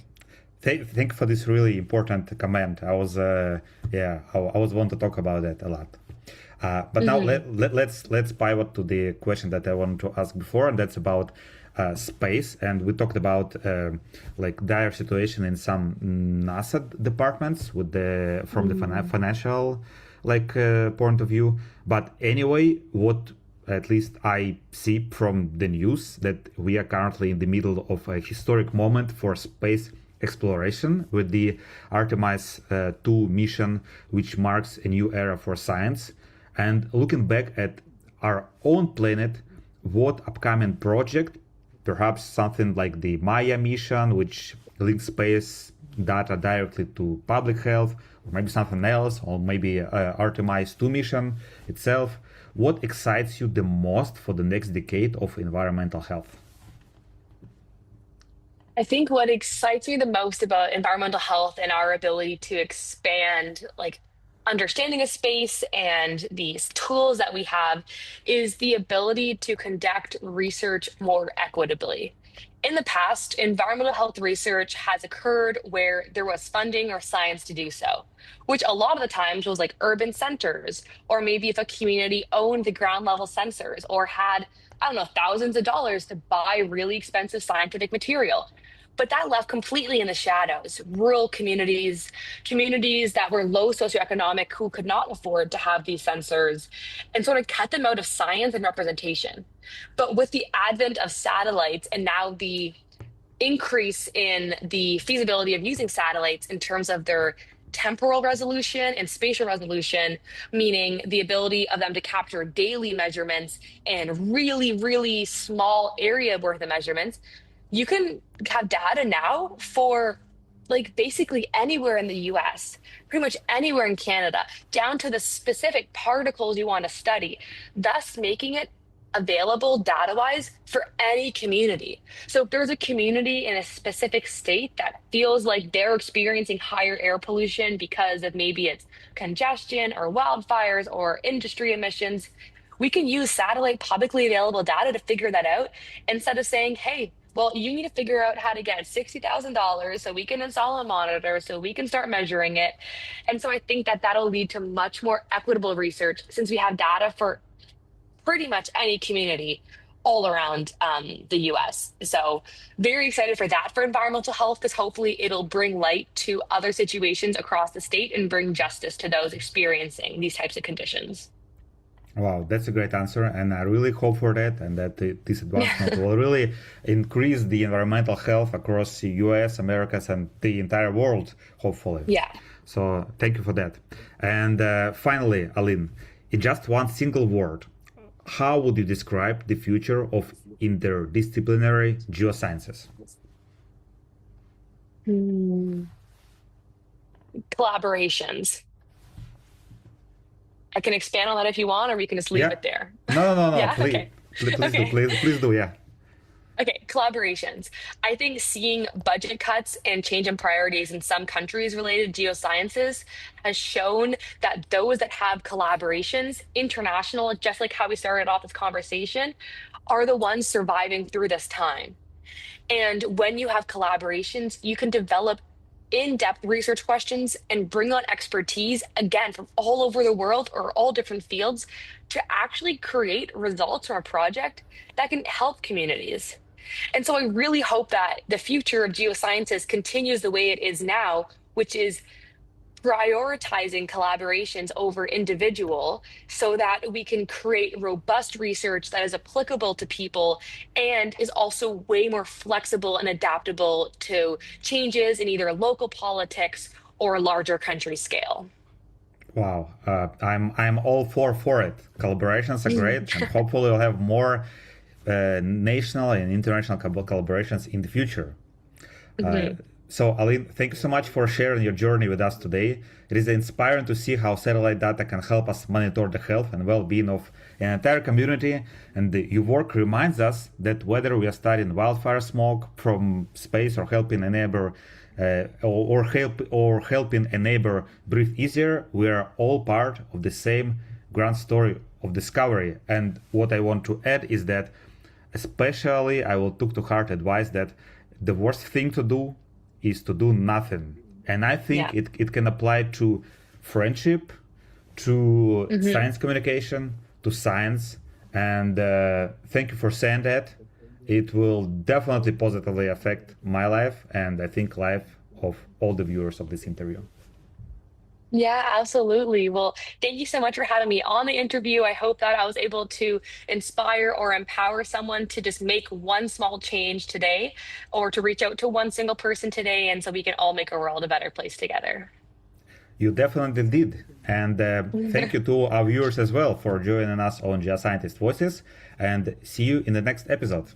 thank you for this really important comment. I was want to talk about that a lot. But now Mhm. let's pivot to the question that I wanted to ask before, and that's about space. And we talked about like dire situation in some NASA departments with the from the Mhm. financial point of view. But anyway, what at least I see from the news that we are currently in the middle of a historic moment for space exploration with the Artemis 2 mission, which marks a new era for science. And looking back at our own planet, what upcoming project, perhaps something like the Maya mission, which links space data directly to public health, or maybe something else, or maybe Artemis 2 mission itself, what excites you the most for the next decade of environmental health? I think what excites me the most about environmental health and our ability to expand, like, understanding of space and these tools that we have is the ability to conduct research more equitably. In the past, environmental health research has occurred where there was funding or science to do so, which a lot of the times was like urban centers, or maybe if a community owned the ground level sensors or had, I don't know, thousands of dollars to buy really expensive scientific material. But that left completely in the shadows rural communities, communities that were low socioeconomic who could not afford to have these sensors, and sort of cut them out of science and representation. But with the advent of satellites and now the increase in the feasibility of using satellites in terms of their temporal resolution and spatial resolution, meaning the ability of them to capture daily measurements and really, really small area worth of measurements, you can have data now for like basically anywhere in the US, pretty much anywhere in Canada, down to the specific particles you want to study, thus making it available data wise for any community. So if there's a community in a specific state that feels like they're experiencing higher air pollution because of maybe it's congestion or wildfires or industry emissions, we can use satellite publicly available data to figure that out instead of saying, hey, well, you need to figure out how to get $60,000 so we can install a monitor, so we can start measuring it. And so I think that that'll lead to much more equitable research since we have data for pretty much any community all around the US. So, very excited for that for environmental health because hopefully it'll bring light to other situations across the state and bring justice to those experiencing these types of conditions. Wow, that's a great answer, and I really hope for that, and that this advancement will really increase the environmental health across the U.S., Americas, and the entire world, hopefully. Yeah. So thank you for that. And finally, Aline, in just one single word, how would you describe the future of interdisciplinary geosciences? Hmm. Collaborations. I can expand on that if you want, or we can just leave Yeah. it there. No. Yeah. Please, Okay. please do, Okay. please do. Yeah. Okay, collaborations. I think seeing budget cuts and change in priorities in some countries related to geosciences has shown that those that have collaborations, international, just like how we started off this conversation, are the ones surviving through this time. And when you have collaborations, you can develop in-depth research questions and bring on expertise, again, from all over the world or all different fields to actually create results from a project that can help communities. And so I really hope that the future of geosciences continues the way it is now, which is prioritizing collaborations over individual so that we can create robust research that is applicable to people and is also way more flexible and adaptable to changes in either local politics or larger country scale. Wow, I'm all for it. Collaborations are great, and hopefully we'll have more national and international collaborations in the future. Uh, so, Aline, thank you so much for sharing your journey with us today. It is inspiring to see how satellite data can help us monitor the health and well-being of an entire community. And your work reminds us that whether we are studying wildfire smoke from space or helping a neighbor or helping a neighbor breathe easier, we are all part of the same grand story of discovery. And what I want to add is that, especially, I will took to heart advice that the worst thing to do is to do nothing. And I think Yeah. it can apply to friendship, to science communication, to science. And thank you for saying that. It will definitely positively affect my life and I think life of all the viewers of this interview. Yeah, absolutely. Well, thank you so much for having me on the interview. I hope that I was able to inspire or empower someone to just make one small change today or to reach out to one single person today. And so we can all make our world a better place together. You definitely did. And thank you to our viewers as well for joining us on Geoscientist Voices. And see you in the next episode.